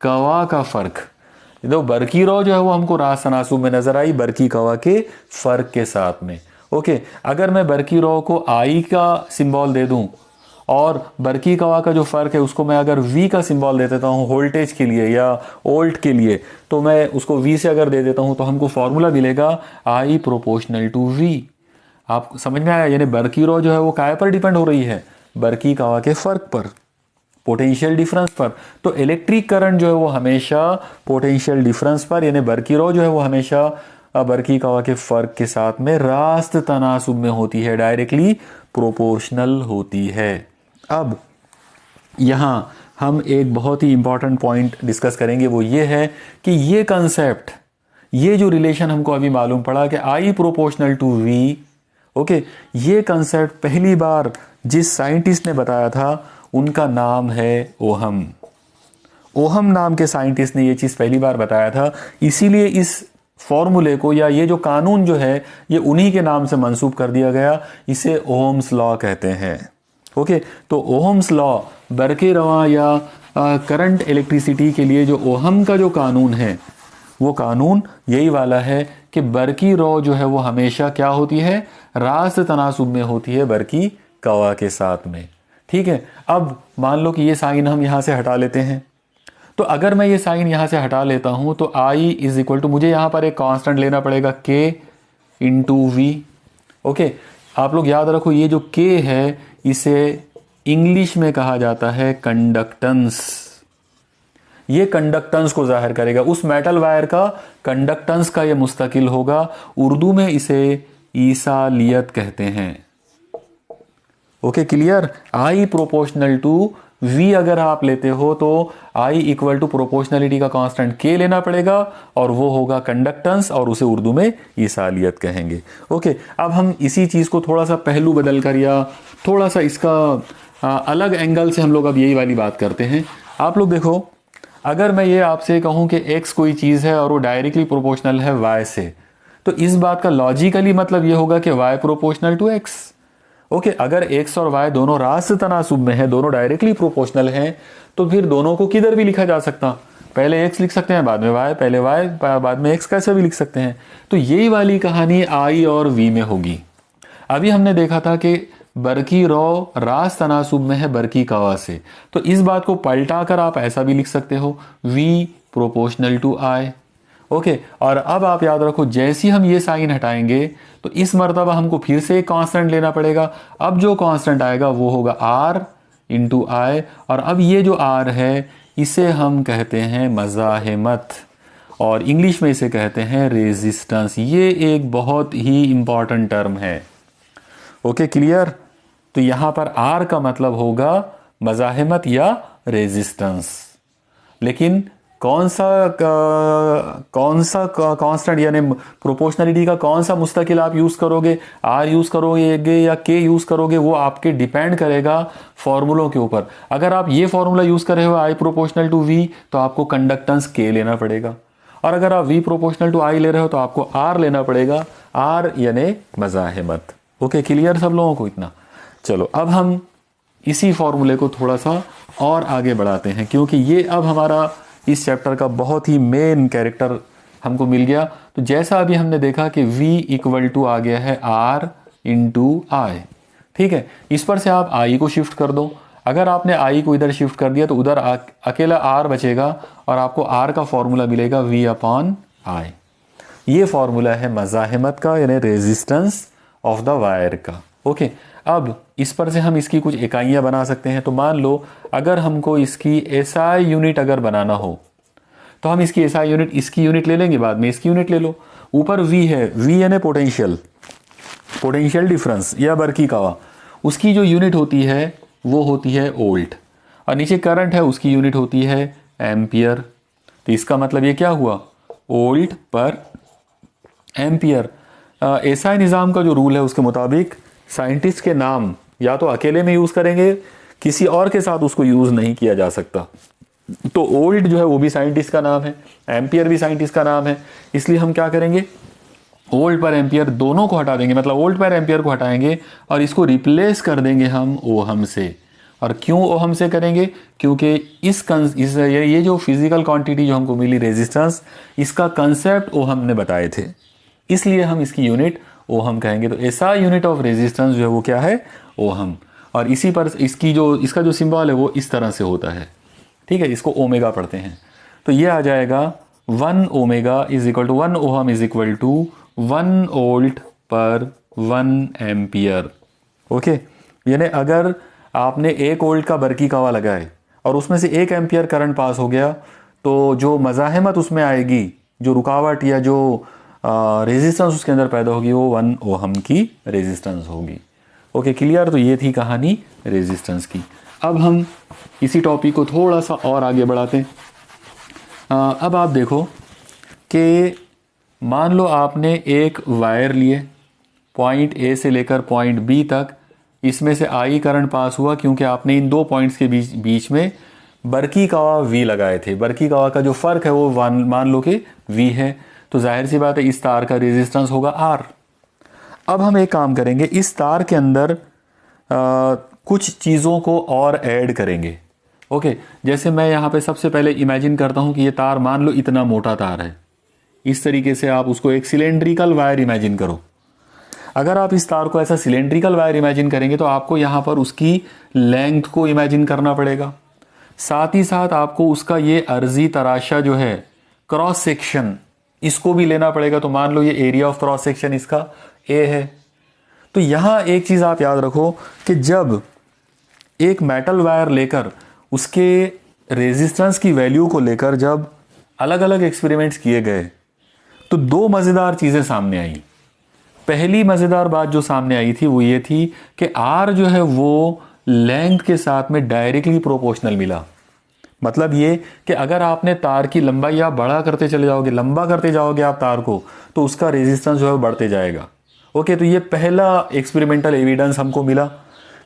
कवा का फर्क। तो बरकी रॉ जो है वो हमको रास तनासुब में नजर आई बरकी कवा के फर्क के साथ में। ओके, अगर मैं बरकी रॉ को आई का सिंबल दे दूं और बरकी कवा का जो फर्क है उसको मैं अगर वी का सिंबल दे देता हूं वोल्टेज के लिए या ओल्ट के लिए, तो मैं उसको वी से अगर दे देता हूं तो हमको फॉर्मूला मिलेगा आई प्रोपोर्शनल टू वी। आप समझ में आया, यानी बरकी रॉ जो है वो काय पर डिपेंड हो रही है, बरकी कवा के फर्क पर, पोटेंशियल डिफरेंस पर। तो इलेक्ट्रिक करंट जो है वो हमेशा पोटेंशियल डिफरेंस पर, यानी बरकी रॉ जो है वो हमेशा बरकी कवा के फर्क के साथ में रास्त तनासुब में होती है, डायरेक्टली प्रोपोर्शनल होती है। अब यहां हम एक बहुत ही इंपॉर्टेंट पॉइंट डिस्कस करेंगे, वो ये है कि ये कंसेप्ट, ये जो रिलेशन हमको अभी मालूम पड़ा कि I proportional to V, okay, ये कंसेप्ट पहली बार जिस साइंटिस्ट ने बताया था उनका नाम है ओहम। ओहम नाम के साइंटिस्ट ने ये चीज पहली बार बताया था, इसीलिए इस फॉर्मूले को या ये जो कानून जो है ये उन्हीं के नाम से मंसूब कर दिया गया, इसे ओहम्स लॉ कहते हैं। ओके, तो ओहम्स लॉ बरके रवा या करंट इलेक्ट्रिसिटी के लिए जो ओहम का जो कानून है वो कानून यही वाला है कि बरकी रॉ जो है वो हमेशा क्या होती है, रास्त तनासुब में होती है बरकी कवा के साथ में। ठीक है, अब मान लो कि ये साइन हम यहां से हटा लेते हैं, तो अगर मैं ये साइन यहां से हटा लेता हूं तो आई इज इक्वल टू, मुझे यहां पर एक कांस्टेंट लेना पड़ेगा के इंटू वी। ओके, आप लोग याद रखो ये जो के है इसे इंग्लिश में कहा जाता है कंडक्टेंस। ये कंडक्टेंस को जाहिर करेगा, उस मेटल वायर का कंडक्टेंस का ये मुस्तकिल होगा। उर्दू में इसे ईसालियत कहते हैं। Okay, clear. I proportional to V अगर आप लेते हो तो आई इक्वल टू प्रोपोर्शनलिटी का कांस्टेंट के लेना पड़ेगा और वो होगा कंडक्टेंस, और उसे उर्दू में ईसालियत कहेंगे। ओके, अब हम इसी चीज को थोड़ा सा पहलू बदल कर या थोड़ा सा इसका अलग एंगल से हम लोग अब यही वाली बात करते हैं। आप लोग देखो, अगर मैं ये आपसे कहूं कि x कोई चीज है और वो डायरेक्टली प्रोपोर्शनल है y से, तो इस बात का लॉजिकली मतलब ये होगा कि y proportional to x। Okay, अगर x और y दोनों रास्त तनासुब में है, दोनों डायरेक्टली प्रोपोर्शनल हैं, तो फिर दोनों को किधर भी लिखा जा सकता, पहले x लिख सकते हैं बाद में y, पहले y बाद में x, कैसे भी लिख सकते हैं। तो यही वाली कहानी I और V में होगी। अभी हमने देखा था कि बरकी रॉ रास्त तनासुब में है बरकी कवा से, तो इस बात को पलटा कर आप ऐसा भी लिख सकते हो V proportional to I। Okay, और अब आप याद रखो जैसे हम ये साइन हटाएंगे तो इस मर्तबा हमको फिर से एक कांस्टेंट लेना पड़ेगा। अब जो कांस्टेंट आएगा वो होगा R इंटू I, और अब ये जो R है इसे हम कहते हैं मज़ाहिमत, और इंग्लिश में इसे कहते हैं रेजिस्टेंस। ये एक बहुत ही इंपॉर्टेंट टर्म है। Okay, clear. तो यहां पर R का मतलब होगा मज़ाहिमत या रेजिस्टेंस, लेकिन कौन सा कांस्टेंट यानी प्रोपोर्शनलिटी का कौन सा मुस्तकिल आप यूज करोगे, R यूज करोगे या K यूज करोगे, वो आपके डिपेंड करेगा फॉर्मूलों के ऊपर। अगर आप ये फॉर्मूला यूज कर रहे हो I प्रोपोर्शनल टू V, तो आपको कंडक्टेंस K लेना पड़ेगा, और अगर आप V प्रोपोर्शनल टू I ले रहे हो तो आपको R लेना पड़ेगा, R यानी मज़ाहिमत। ओके, क्लियर सब लोगों को इतना। चलो अब हम इसी फॉर्मूले को थोड़ा सा और आगे बढ़ाते हैं, क्योंकि ये अब हमारा इस चैप्टर का बहुत ही मेन कैरेक्टर हमको मिल गया। तो जैसा अभी हमने देखा कि V इक्वल टू आ गया है R इंटू I। ठीक है, इस पर से आप I को शिफ्ट कर दो। अगर आपने I को इधर शिफ्ट कर दिया तो उधर अकेला R बचेगा और आपको R का फॉर्मूला मिलेगा V अपॉन I। ये फॉर्मूला है मज़ाहिमत का, यानी रेजिस्टेंस ऑफ द वायर का। ओके, अब इस पर से हम इसकी कुछ इकाइयां बना सकते हैं। तो मान लो अगर हमको इसकी SI यूनिट अगर बनाना हो तो हम इसकी SI यूनिट, इसकी यूनिट ले लेंगे, बाद में इसकी यूनिट ले लो। ऊपर V है, V यानी पोटेंशियल डिफरेंस या बरकी कवा, उसकी जो यूनिट होती है वो होती है वोल्ट, और नीचे करंट है उसकी यूनिट होती है एम्पियर। तो इसका मतलब ये क्या हुआ, वोल्ट पर एम्पियर। SI निज़ाम का जो रूल है उसके मुताबिक साइंटिस्ट के नाम या तो अकेले में यूज करेंगे, किसी और के साथ उसको यूज नहीं किया जा सकता। तो वोल्ट जो है वो भी साइंटिस्ट का नाम है, एम्पियर भी साइंटिस्ट का नाम है, इसलिए हम क्या करेंगे, वोल्ट पर एम्पियर दोनों को हटा देंगे, मतलब वोल्ट पर एम्पियर को हटाएंगे और इसको रिप्लेस कर देंगे हम ओहम से। और क्यों ओहम से करेंगे? क्योंकि ये जो फिजिकल क्वांटिटी जो हमको मिली रेजिस्टेंस, इसका कंसेप्ट ओहम ने बताए थे, इसलिए हम इसकी यूनिट ओहम कहेंगे। तो ऐसा यूनिट ऑफ रेजिस्टेंस जो है वो क्या है? ओहम। और इसी पर इसका जो सिंबल है वो इस तरह से होता है, ठीक है, इसको ओमेगा पढ़ते हैं। तो ये आ जाएगा 1 omega is equal to 1 ohm is equal to 1 volt पर 1 एम्पियर। ओके, यानी अगर आपने 1 वोल्ट का बरकी कवा लगाए और उसमें से 1 एम्पियर करंट पास हो गया, तो जो मज़ाहमत उसमें आएगी, जो रुकावट या जो रेजिस्टेंस उसके अंदर पैदा होगी, वो 1 ओहम की रेजिस्टेंस होगी। Okay, clear? तो ये थी कहानी रेजिस्टेंस की। अब हम इसी टॉपिक को थोड़ा सा और आगे बढ़ाते हैं। अब आप देखो कि मान लो आपने एक वायर लिए, पॉइंट ए से लेकर पॉइंट बी तक, इसमें से आई करंट पास हुआ क्योंकि आपने इन दो पॉइंट्स के बीच में बरकी कवा वी लगाए थे। बरकी कवा का जो फ़र्क है वो मान लो कि वी है, तो जाहिर सी बात है इस तार का रेजिस्टेंस होगा आर। अब हम एक काम करेंगे, इस तार के अंदर कुछ चीज़ों को और ऐड करेंगे। ओके, जैसे मैं यहाँ पे सबसे पहले इमेजिन करता हूँ कि ये तार मान लो इतना मोटा तार है, इस तरीके से आप उसको एक सिलेंड्रिकल वायर इमेजिन करो। अगर आप इस तार को ऐसा सिलेंड्रिकल वायर इमेजिन करेंगे तो आपको यहाँ पर उसकी लेंथ को इमेजिन करना पड़ेगा, साथ ही साथ आपको उसका ये अर्जी तराशा जो है, क्रॉस सेक्शन, इसको भी लेना पड़ेगा। तो मान लो ये एरिया ऑफ क्रॉस सेक्शन इसका ए है। तो यहाँ एक चीज़ आप याद रखो कि जब एक मेटल वायर लेकर उसके रेजिस्टेंस की वैल्यू को लेकर जब अलग अलग एक्सपेरिमेंट्स किए गए, तो दो मज़ेदार चीज़ें सामने आई। पहली मज़ेदार बात जो सामने आई थी वो ये थी कि आर जो है वो लेंथ के साथ में डायरेक्टली प्रोपोर्शनल मिला। मतलब ये कि अगर आपने तार की लंबाई आप बड़ा करते चले जाओगे, लंबा करते जाओगे आप तार को, तो उसका रेजिस्टेंस जो है बढ़ते जाएगा। ओके, तो ये पहला एक्सपेरिमेंटल एविडेंस हमको मिला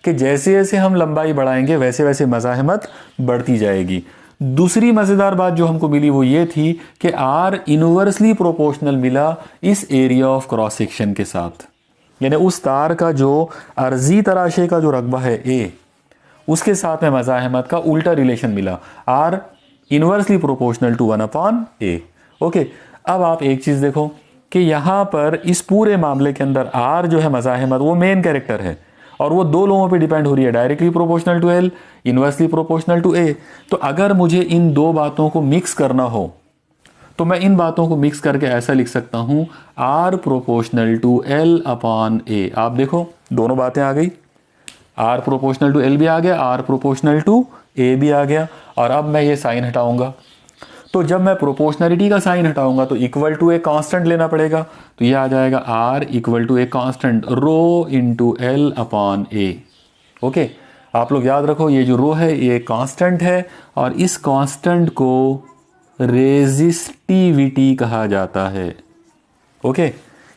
कि जैसे जैसे हम लंबाई बढ़ाएंगे वैसे वैसे मज़ाहमत बढ़ती जाएगी। दूसरी मज़ेदार बात जो हमको मिली वो ये थी कि आर इनवर्सली प्रोपोर्शनल मिला इस एरिया ऑफ क्रॉस सेक्शन के साथ, यानी उस तार का जो अर्जी तराशे का जो रकबा है ए, उसके साथ में मज़ाहमत का उल्टा रिलेशन मिला, R inversely proportional to 1/a। Okay, अब आप एक चीज़ देखो कि यहाँ पर इस पूरे मामले के अंदर आर जो है मज़ाहमत, वो मेन कैरेक्टर है और वो दो लोगों पे डिपेंड हो रही है, directly proportional to L, inversely proportional to A. तो अगर मुझे इन दो बातों को मिक्स करना हो तो मैं इन बातों को मिक्स करके ऐसा लिख सकता हूं, R proportional to L upon A. आप देखो दोनों बातें आ गई, आर प्रोपोर्शनल टू एल भी आ गया, आर प्रोपोर्शनल टू ए भी आ गया। और अब मैं ये साइन हटाऊंगा, तो जब मैं प्रोपोर्शनलिटी का साइन हटाऊंगा तो इक्वल टू ए कांस्टेंट लेना पड़ेगा। तो ये आ जाएगा R equal to a constant rho into L upon A. Okay, आप लोग याद रखो ये जो रो है ये कांस्टेंट है और इस कांस्टेंट को रेजिस्टिविटी कहा जाता है। ओके,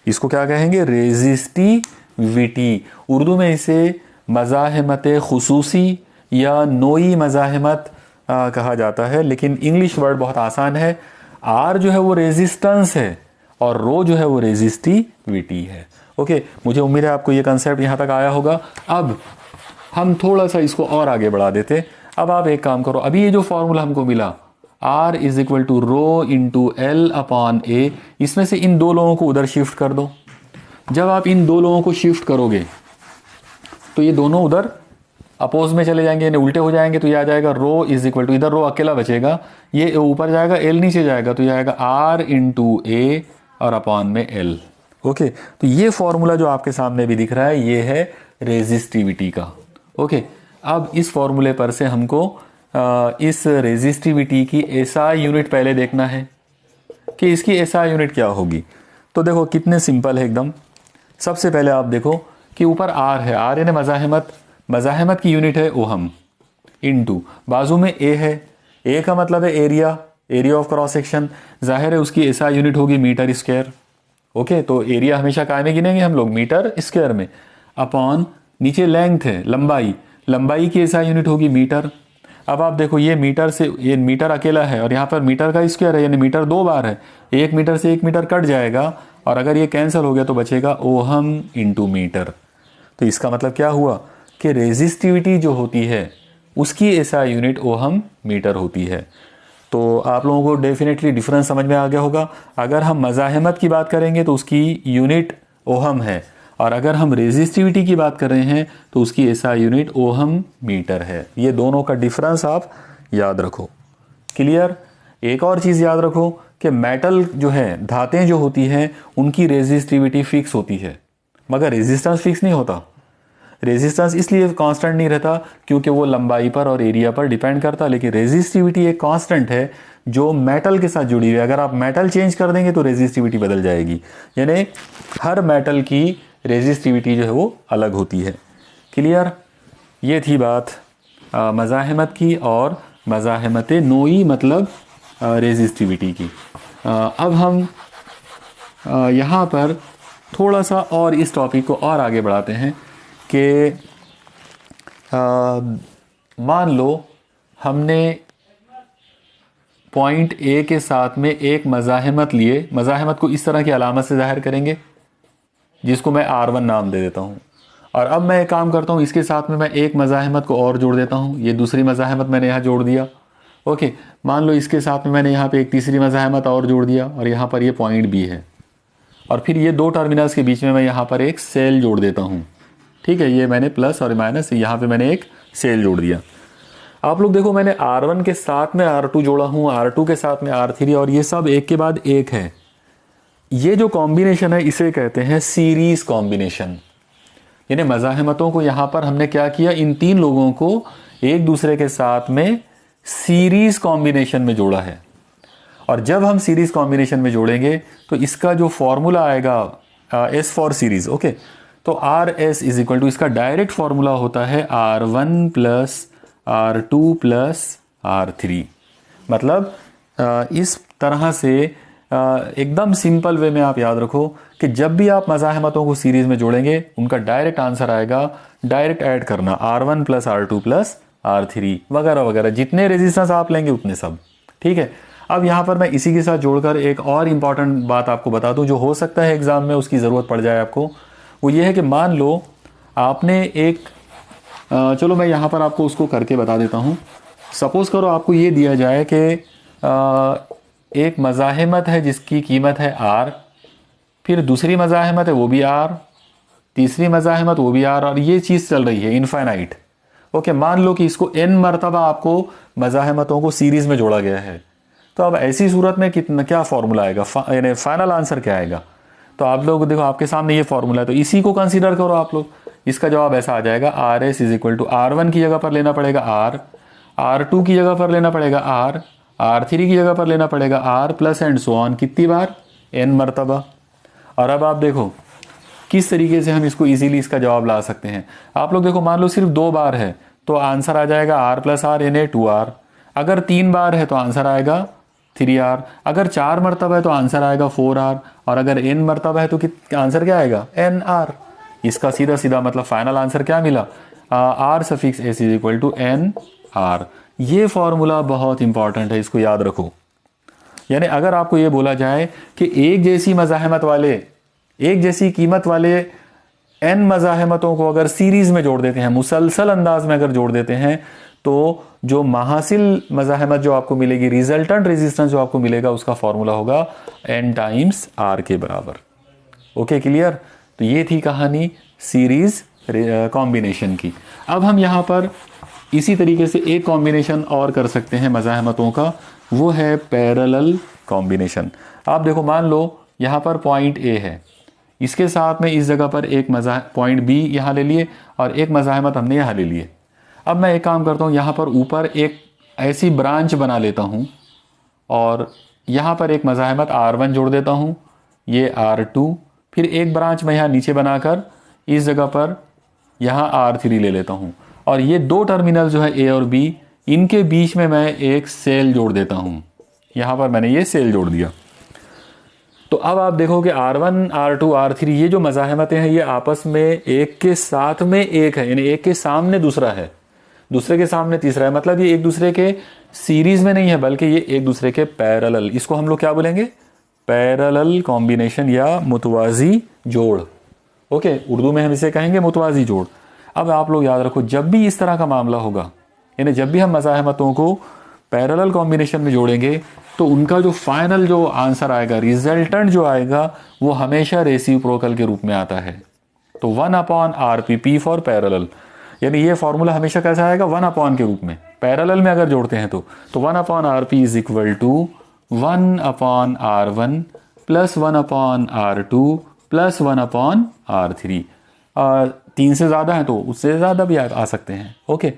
इसको क्या कहेंगे? रेजिस्टिविटी। उर्दू में इसे मज़ाहमत खुसूसी या नोई मज़ाहमत कहा जाता है, लेकिन इंग्लिश वर्ड बहुत आसान है। आर जो है वो रेजिस्टेंस है और रो जो है वो रेजिस्टिविटी है। ओके, मुझे उम्मीद है आपको ये कंसेप्ट यहाँ तक आया होगा। अब हम थोड़ा सा इसको और आगे बढ़ा देते। अब आप एक काम करो, अभी ये जो फॉर्मूला हमको मिला R is equal to rho into L upon A, इसमें से इन दो लोगों को उधर शिफ्ट कर दो। जब आप इन दो लोगों को शिफ्ट करोगे तो ये दोनों उधर अपोज में चले जाएंगे, यानी उल्टे हो जाएंगे। तो ये आ जाएगा रो इज इक्वल टू, इधर रो अकेला बचेगा, ये ऊपर जाएगा, एल नीचे जाएगा, तो ये आएगा R इंटू ए और अपॉन में एल। ओके, तो ये फॉर्मूला जो आपके सामने भी दिख रहा है ये है रेजिस्टिविटी का। ओके, अब इस फॉर्मूले पर से हमको इस रेजिस्टिविटी की एसआई यूनिट पहले देखना है कि इसकी एसआई यूनिट क्या होगी। तो देखो कितने सिंपल है एकदम। सबसे पहले आप देखो कि ऊपर आर है, आर यानी मज़ाहमत, मज़ाहमत की यूनिट है ओहम, इनटू बाजू में ए है, ए का मतलब है area, area of cross section, जाहिर है उसकी एसआई यूनिट होगी मीटर स्क्वायर। ओके, तो एरिया हमेशा काय में गिनेंगे हम लोग? मीटर स्क्वायर में। अपॉन नीचे लेंथ है, लंबाई, लंबाई की एसआई यूनिट होगी मीटर। अब आप देखो ये मीटर से, ये मीटर अकेला है और यहाँ पर मीटर का स्क्वायर है, यानी मीटर दो बार है, एक मीटर से एक मीटर कट जाएगा और अगर ये कैंसिल हो गया तो बचेगा ओहम इंटू मीटर। तो इसका मतलब क्या हुआ कि रेजिस्टिविटी जो होती है उसकी एसआई यूनिट ओहम मीटर होती है। तो आप लोगों को डेफिनेटली डिफरेंस समझ में आ गया होगा। अगर हम मज़ाहमत की बात करेंगे तो उसकी यूनिट ओहम है, और अगर हम रेजिस्टिविटी की बात कर रहे हैं तो उसकी एसआई यूनिट ओहम मीटर है। ये दोनों का डिफरेंस आप याद रखो। क्लियर? एक और चीज़ याद रखो कि मेटल जो है, धातें जो होती हैं, उनकी रेजिस्टिविटी फिक्स होती है मगर रेजिस्टेंस फिक्स नहीं होता। रेजिस्टेंस इसलिए कांस्टेंट नहीं रहता क्योंकि वो लंबाई पर और एरिया पर डिपेंड करता, लेकिन रेजिस्टिविटी एक कांस्टेंट है जो मेटल के साथ जुड़ी हुई है। अगर आप मेटल चेंज कर देंगे तो रेजिस्टिविटी बदल जाएगी, यानी हर मेटल की रेजिस्टिविटी जो है वो अलग होती है। क्लियर? ये थी बात मज़ाहमत की और मज़ाहमत नोई मतलब रेजिस्टिविटी की। अब हम यहाँ पर थोड़ा सा और इस टॉपिक को और आगे बढ़ाते हैं कि मान लो हमने पॉइंट ए के साथ में एक मज़ाहमत लिए। मज़ाहमत को इस तरह की अलामत से ज़ाहिर करेंगे जिसको मैं R1 नाम दे देता हूँ। और अब मैं एक काम करता हूँ, इसके साथ में मैं एक मज़ाहमत को और जोड़ देता हूँ। ये दूसरी मज़ाहमत मैंने यहाँ जोड़ दिया। ओके, मान लो इसके साथ में मैंने यहाँ पे एक तीसरी मज़ाहमत और जोड़ दिया और यहाँ पर ये पॉइंट बी है। और फिर ये दो टर्मिनल्स के बीच में मैं यहाँ पर एक सेल जोड़ देता हूँ। ठीक है, ये मैंने प्लस और माइनस, यहाँ पे मैंने एक सेल जोड़ दिया। आप लोग देखो, मैंने R1 के साथ में R2 जोड़ा हूँ, R2 के साथ में R3, और ये सब एक के बाद एक है। ये जो कॉम्बिनेशन है इसे कहते हैं सीरीज कॉम्बिनेशन। यानी मज़ाहमतों को यहाँ पर हमने क्या किया, इन तीन लोगों को एक दूसरे के साथ में सीरीज कॉम्बिनेशन में जोड़ा है। और जब हम सीरीज कॉम्बिनेशन में जोड़ेंगे तो इसका जो फॉर्मूला आएगा एस फॉर सीरीज, ओके, तो R S is equal to, इसका डायरेक्ट फॉर्मूला होता है R1 plus R2 plus R3। मतलब इस तरह से एकदम सिंपल वे में आप याद रखो कि जब भी आप मज़ाहमतों को सीरीज में जोड़ेंगे उनका डायरेक्ट आंसर आएगा, डायरेक्ट ऐड करना R1 plus R2 plus R3 वगैरह वगैरह, जितने रेजिस्टेंस आप लेंगे उतने सब। ठीक है, अब यहाँ पर मैं इसी के साथ जोड़कर एक और इम्पॉर्टेंट बात आपको बता दूं जो हो सकता है एग्जाम में उसकी ज़रूरत पड़ जाए आपको। वो ये है कि मान लो आपने एक चलो मैं यहाँ पर आपको उसको करके बता देता हूँ। सपोज़ करो आपको ये दिया जाए कि एक मज़ाहमत है जिसकी कीमत है R, फिर दूसरी मज़ाहमत है वो भी R, तीसरी मज़ाहमत वो भी R, और ये चीज़ चल रही है इनफाइनाइट। ओके, मान लो कि इसको n मरतबा आपको मज़ाहमतों को सीरीज़ में जोड़ा गया है। तो अब ऐसी सूरत में कितना क्या फॉर्मूला आएगा, यानी फाइनल आंसर क्या आएगा? तो आप लोग देखो आपके सामने ये फॉर्मूला है, तो इसी को कंसीडर करो आप लोग। इसका जवाब ऐसा आ जाएगा, R S is equal to R1 की जगह पर लेना पड़ेगा R, R2 की जगह पर लेना पड़ेगा R, R3 की जगह पर लेना पड़ेगा R plus and so on, कितनी बार, n मरतबा। और अब आप देखो किस तरीके से हम इसको इजीली इसका जवाब ला सकते हैं। आप लोग देखो, मान लो सिर्फ 2 बार है तो आंसर आ जाएगा R प्लस R यानी 2R। अगर 3 बार है तो आंसर आएगा 3R। अगर 4 मरतबा है तो आंसर आएगा 4R। और अगर n मरतबा है तो आंसर क्या आएगा, NR। इसका सीधा सीधा मतलब फाइनल आंसर क्या मिला, R suffix S is equal to NR। ये फॉर्मूला बहुत इंपॉर्टेंट है, इसको याद रखो। यानी अगर आपको ये बोला जाए कि एक जैसी मज़ाहमत वाले, एक जैसी कीमत वाले n मज़ाहमतों को अगर सीरीज में जोड़ देते हैं, मुसलसल अंदाज में अगर जोड़ देते हैं, तो जो महासिल मज़ाहमत जो आपको मिलेगी, रिजल्टेंट रेजिस्टेंस जो आपको मिलेगा, उसका फॉर्मूला होगा n टाइम्स R के बराबर। Okay, clear? तो ये थी कहानी सीरीज कॉम्बिनेशन की। अब हम यहाँ पर इसी तरीके से एक कॉम्बिनेशन और कर सकते हैं मज़ाहमतों का, वो है पैरेलल कॉम्बिनेशन। आप देखो, मान लो यहाँ पर पॉइंट A है, इसके साथ में इस जगह पर एक पॉइंट B यहाँ ले लिए और एक मज़ाहमत हमने यहाँ ले लिए। अब मैं एक काम करता हूँ, यहाँ पर ऊपर एक ऐसी ब्रांच बना लेता हूँ और यहाँ पर एक मज़ाहमत R1 जोड़ देता हूँ, ये R2, फिर एक ब्रांच मैं यहाँ नीचे बनाकर इस जगह पर यहाँ R3 ले लेता हूँ, और ये दो टर्मिनल जो है A और B, इनके बीच में मैं एक सेल जोड़ देता हूँ। यहाँ पर मैंने ये सेल जोड़ दिया। तो अब आप देखो कि R1, R2, R3 ये जो मज़ाहमतें हैं ये आपस में एक के साथ में एक है, यानी एक के सामने दूसरा है, दूसरे के सामने तीसरा है। मतलब ये एक दूसरे के सीरीज में नहीं है बल्कि ये एक दूसरे के पैरेलल, इसको हम लोग क्या बोलेंगे, पैरेलल कॉम्बिनेशन या मुतवाजी जोड़। ओके, उर्दू में हम इसे कहेंगे मुतवाजी जोड़। अब आप लोग याद रखो, जब भी इस तरह का मामला होगा, यानी जब भी हम मज़ाहमतों को पैरेलल कॉम्बिनेशन में जोड़ेंगे, तो उनका जो फाइनल जो आंसर आएगा, रिजल्टेंट जो आएगा, वो हमेशा रेसिप्रोकल के रूप में आता है। तो 1/RP, P फॉर पैरेलल, यानी ये फॉर्मूला हमेशा कैसा आएगा, 1 के रूप में। पैरेलल में अगर जोड़ते हैं तो 1/RP is equal to 1/R1 plus 1/R2 plus 1/R3। 3 से ज़्यादा है तो उससे ज़्यादा भी आ सकते हैं। ओके,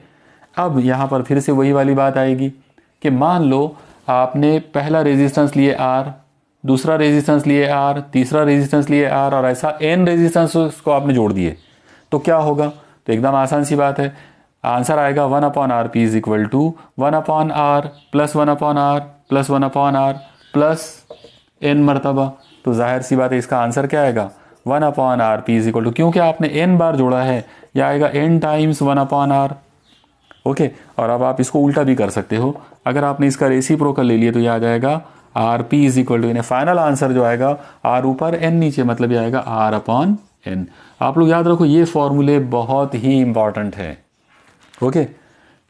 अब यहाँ पर फिर से वही वाली बात आएगी कि मान लो आपने पहला रेजिस्टेंस लिए R, दूसरा रेजिस्टेंस लिए R, तीसरा रेजिस्टेंस लिए R, और ऐसा n रेजिस्टेंस को आपने जोड़ दिए, तो क्या होगा? तो एकदम आसान सी बात है, आंसर आएगा 1/RP is equal to 1/R plus 1/R plus 1/R plus n मरतबा। तो जाहिर सी बात है, इसका आंसर क्या आएगा, 1/RP इज इक्वल टू, क्योंकि आपने n बार जोड़ा है, यह आएगा n टाइम्स 1/R। ओके, और अब आप इसको उल्टा भी कर सकते हो, अगर आपने इसका रेसिप्रोकल ले लिया तो यह आ जाएगा RP is equal to, final answer जो आएगा R ऊपर n नीचे, मतलब यह आएगा R/n। आप लोग याद रखो, ये फॉर्मूले बहुत ही इंपॉर्टेंट है। ओके,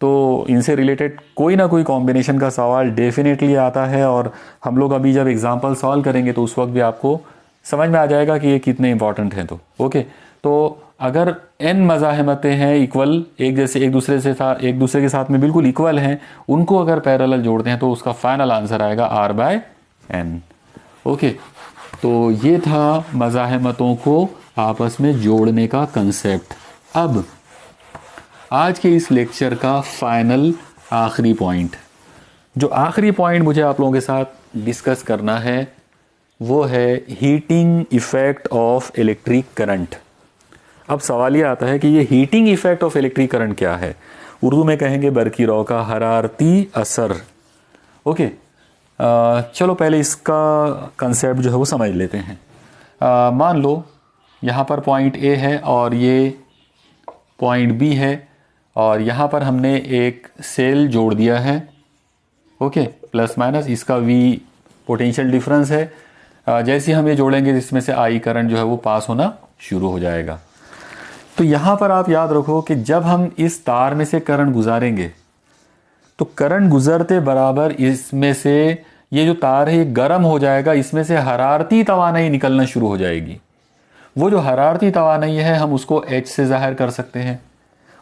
तो इनसे रिलेटेड कोई ना कोई कॉम्बिनेशन का सवाल डेफिनेटली आता है, और हम लोग अभी जब एग्जाम्पल सॉल्व करेंगे तो उस वक्त भी आपको समझ में आ जाएगा कि ये कितने इंपॉर्टेंट हैं। तो ओके, तो अगर n मज़ाहमतें हैं इक्वल, एक जैसे एक दूसरे के साथ में बिल्कुल इक्वल हैं, उनको अगर पैरेलल जोड़ते हैं तो उसका फाइनल आंसर आएगा R/n। ओके, तो ये था मज़ाहमतों को आपस में जोड़ने का कंसेप्ट। अब आज के इस लेक्चर का फाइनल आखिरी पॉइंट, जो आखिरी पॉइंट मुझे आप लोगों के साथ डिस्कस करना है, वो है heating effect of electric current. अब सवाल ये आता है कि ये heating effect of electric current क्या है? उर्दू में कहेंगे बरकी रौ का हरारती असर। ओके, चलो पहले इसका कंसेप्ट जो है वो समझ लेते हैं। मान लो यहाँ पर पॉइंट A है और ये पॉइंट B है, और यहाँ पर हमने एक सेल जोड़ दिया है। ओके, प्लस माइनस, इसका V पोटेंशियल डिफरेंस है। जैसे हम ये जोड़ेंगे इसमें से I करंट जो है वो पास होना शुरू हो जाएगा। तो यहाँ पर आप याद रखो कि जब हम इस तार में से करंट गुजारेंगे, तो करंट गुजरते बराबर इसमें से ये जो तार है ये गर्म हो जाएगा, इसमें से हरारती तवानाई निकलना शुरू हो जाएगी। वो जो हरारती तवानाई है हम उसको H से जाहिर कर सकते हैं।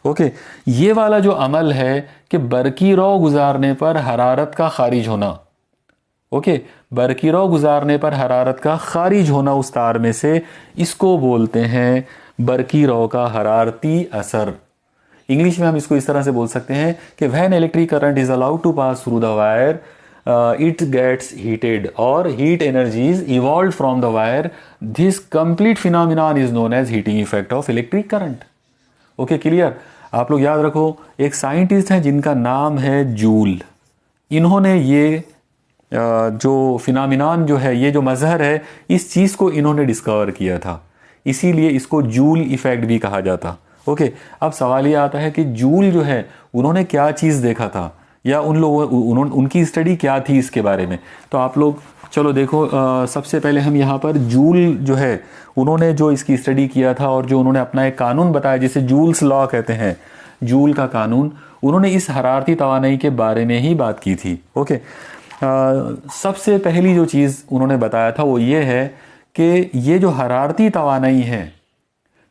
ओके, ये वाला जो अमल है कि बरकी रौ गुजारने पर हरारत का खारिज होना, ओके, बरकी रौ गुजारने पर हरारत का खारिज होना उस तार में से, इसको बोलते हैं बरकी रौ का हरारती असर। इंग्लिश में हम इसको इस तरह से बोल सकते हैं कि when electric current is allowed to pass through the wire, it gets heated or heat energy is evolved from the wire. This complete phenomenon is known as heating effect of electric current. Okay, clear? आप लोग याद रखो, एक scientist हैं जिनका नाम है joule. इन्होंने ये जो फिनोमिनन जो है, ये जो मजहर है, इस चीज़ को इन्होंने डिस्कवर किया था, इसीलिए इसको जूल इफेक्ट भी कहा जाता। ओके, अब सवाल ये आता है कि जूल जो है उन्होंने क्या चीज़ देखा था, या उनकी स्टडी क्या थी इसके बारे में। तो आप लोग चलो देखो, सबसे पहले हम यहाँ पर जूल जो है उन्होंने जो इसकी स्टडी किया था और जो उन्होंने अपना एक कानून बताया जिसे जूल्स लॉ कहते हैं, जूल का कानून, उन्होंने इस हरारती तवानाई के बारे में ही बात की थी। ओके, सबसे पहली जो चीज़ उन्होंने बताया था वो ये है कि ये जो हरारती तवानाई है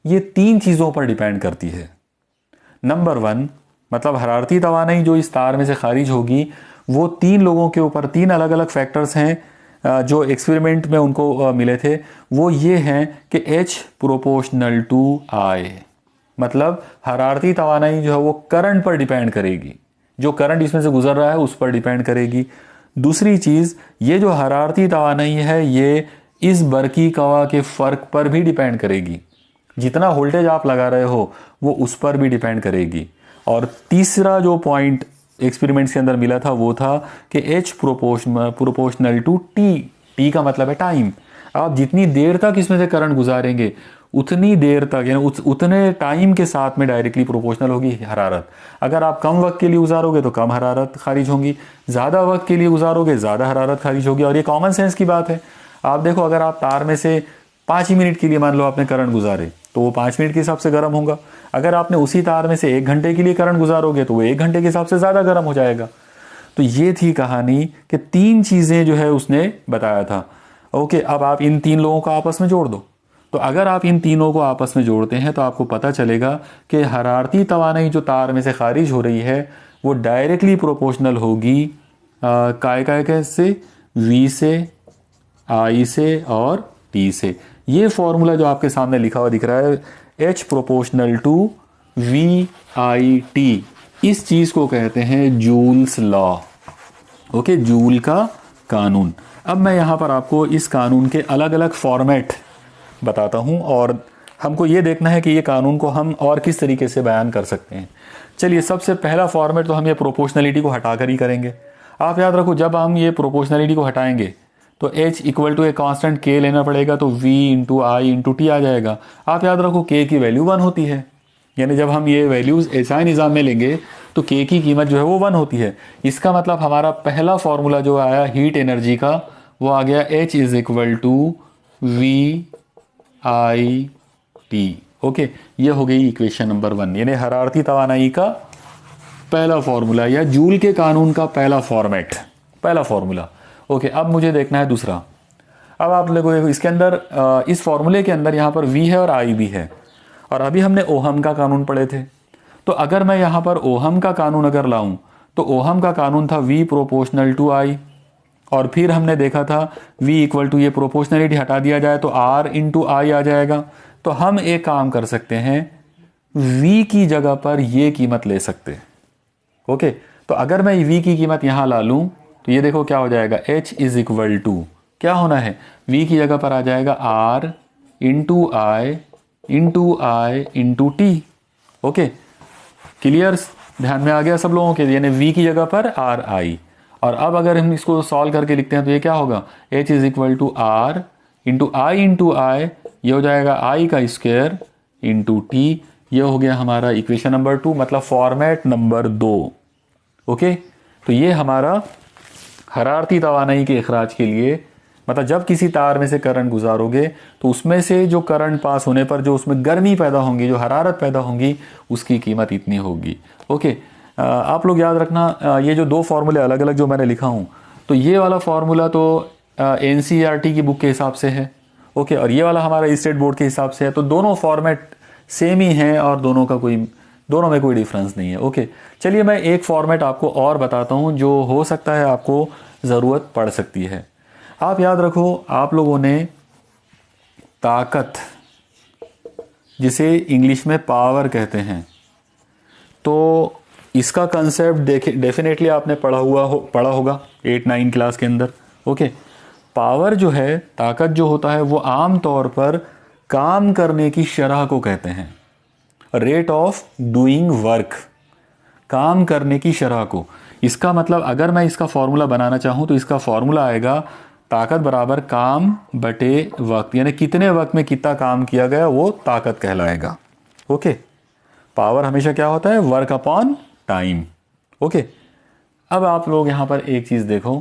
ये 3 चीज़ों पर डिपेंड करती है। नंबर 1, मतलब हरारती तवानाई जो इस तार में से खारिज होगी वो 3 लोगों के ऊपर, 3 अलग अलग फैक्टर्स हैं जो एक्सपेरिमेंट में उनको मिले थे। वो ये हैं कि H प्रोपोर्शनल टू I, मतलब हरारती तवानाई जो है वो करंट पर डिपेंड करेगी, जो करंट इसमें से गुजर रहा है उस पर डिपेंड करेगी। दूसरी चीज़, ये जो हरारती तवानाई है ये इस बरकी कवा के फ़र्क पर भी डिपेंड करेगी, जितना वोल्टेज आप लगा रहे हो वो उस पर भी डिपेंड करेगी। और तीसरा जो पॉइंट एक्सपेरिमेंट्स के अंदर मिला था वो था कि H प्रोपोर्शनल टू T का मतलब है टाइम। आप जितनी देर तक इसमें से करंट गुजारेंगे उतनी देर तक, यानी उतने टाइम के साथ में डायरेक्टली प्रोपोर्शनल होगी हरारत। अगर आप कम वक्त के लिए गुजारोगे तो कम हरारत खारिज होगी, ज़्यादा वक्त के लिए गुजारोगे ज़्यादा हरारत खारिज होगी। और ये कॉमन सेंस की बात है, आप देखो, अगर आप तार में से 5 ही मिनट के लिए मान लो आपने करंट गुजारे तो वो 5 मिनट के हिसाब से गर्म होगा। अगर आपने उसी तार में से 1 घंटे के लिए करंट गुजारोगे तो वो 1 घंटे के हिसाब से ज़्यादा गर्म हो जाएगा। तो ये थी कहानी कि 3 चीज़ें जो है उसने बताया था। ओके, अब आप इन 3 लोगों को आपस में जोड़ दो। तो अगर आप इन तीनों को आपस में जोड़ते हैं तो आपको पता चलेगा कि हरारती तवानाई जो तार में से खारिज हो रही है वो डायरेक्टली प्रोपोर्शनल होगी काय से, V से, I से और T से। ये फॉर्मूला जो आपके सामने लिखा हुआ दिख रहा है H प्रोपोर्शनल टू VIT, इस चीज़ को कहते हैं जूल्स लॉ। ओके, जूल का कानून। अब मैं यहाँ पर आपको इस कानून के अलग अलग फॉर्मेट बताता हूँ और हमको ये देखना है कि ये कानून को हम और किस तरीके से बयान कर सकते हैं। चलिए, सबसे पहला फॉर्मेट तो हम ये प्रोपोर्शनलिटी को हटाकर ही करेंगे। आप याद रखो, जब हम ये प्रोपोर्शनलिटी को हटाएंगे तो H equal to a constant K लेना पड़ेगा, तो V into I into T आ जाएगा। आप याद रखो K की वैल्यू 1 होती है, यानी जब हम ये वैल्यूज़ एसआई निज़ाम में लेंगे तो K की कीमत जो है वो 1 होती है। इसका मतलब हमारा पहला फॉर्मूला जो आया हीट एनर्जी का वो आ गया H is equal to VIT। Okay, ये हो गई इक्वेशन नंबर 1, यानी हरारती तवानाई का पहला फॉर्मूला या जूल के कानून का पहला फॉर्मेट, पहला फॉर्मूला। ओके, अब मुझे देखना है दूसरा। अब आप लोगों को इसके अंदर इस फॉर्मूले के अंदर यहाँ पर V है और I भी है, और अभी हमने ओहम का कानून पढ़े थे। तो अगर मैं यहाँ पर ओहम का कानून अगर लाऊं तो ओहम का कानून था V प्रोपोर्शनल टू I, और फिर हमने देखा था V इक्वल टू, ये प्रोपोर्शनलिटी हटा दिया जाए तो R इंटू I आ जाएगा। तो हम एक काम कर सकते हैं, V की जगह पर ये कीमत ले सकते हैं। ओके, तो अगर मैं V की कीमत यहाँ ला लूँ तो ये देखो क्या हो जाएगा, H इज इक्वल टू क्या होना है, V की जगह पर आ जाएगा R into I into T। Okay, clear, ध्यान में आ गया सब लोगों के, यानी V की जगह पर RI। और अब अगर हम इसको सॉल्व करके लिखते हैं तो ये क्या होगा, H is equal to R into I, ये हो जाएगा I का स्क्वायर इंटू T। ये हो गया हमारा इक्वेशन नंबर 2, मतलब फॉर्मेट नंबर 2। ओके, तो ये हमारा हरारती तवानाई के इखराज के लिए, मतलब जब किसी तार में से करंट गुजारोगे तो उसमें से जो करंट पास होने पर जो उसमें गर्मी पैदा होंगी, जो हरारत पैदा होंगी, उसकी कीमत इतनी होगी। ओके, आप लोग याद रखना, ये जो 2 फार्मूले अलग अलग जो मैंने लिखा हूँ, तो ये वाला फार्मूला तो NCERT की बुक के हिसाब से है। ओके, और ये वाला हमारा स्टेट बोर्ड के हिसाब से है। तो दोनों फॉर्मेट सेम ही हैं और दोनों में कोई डिफरेंस नहीं है। ओके, चलिए मैं एक फॉर्मेट आपको और बताता हूँ जो हो सकता है आपको ज़रूरत पड़ सकती है। आप याद रखो, आप लोगों ने ताकत, जिसे इंग्लिश में पावर कहते हैं, तो इसका कंसेप्ट डेफिनेटली आपने पढ़ा होगा 8-9 क्लास के अंदर। ओके, पावर जो है, ताकत जो होता है, वो आम तौर पर काम करने की शरह को कहते हैं, रेट ऑफ डूइंग वर्क, काम करने की शरह को। इसका मतलब अगर मैं इसका फॉर्मूला बनाना चाहूँ तो इसका फॉर्मूला आएगा ताकत बराबर काम बटे वक्त, यानी कितने वक्त में कितना काम किया गया वो ताकत कहलाएगा। ओके, पावर हमेशा क्या होता है, वर्क अपॉन टाइम। ओके, अब आप लोग यहाँ पर एक चीज़ देखो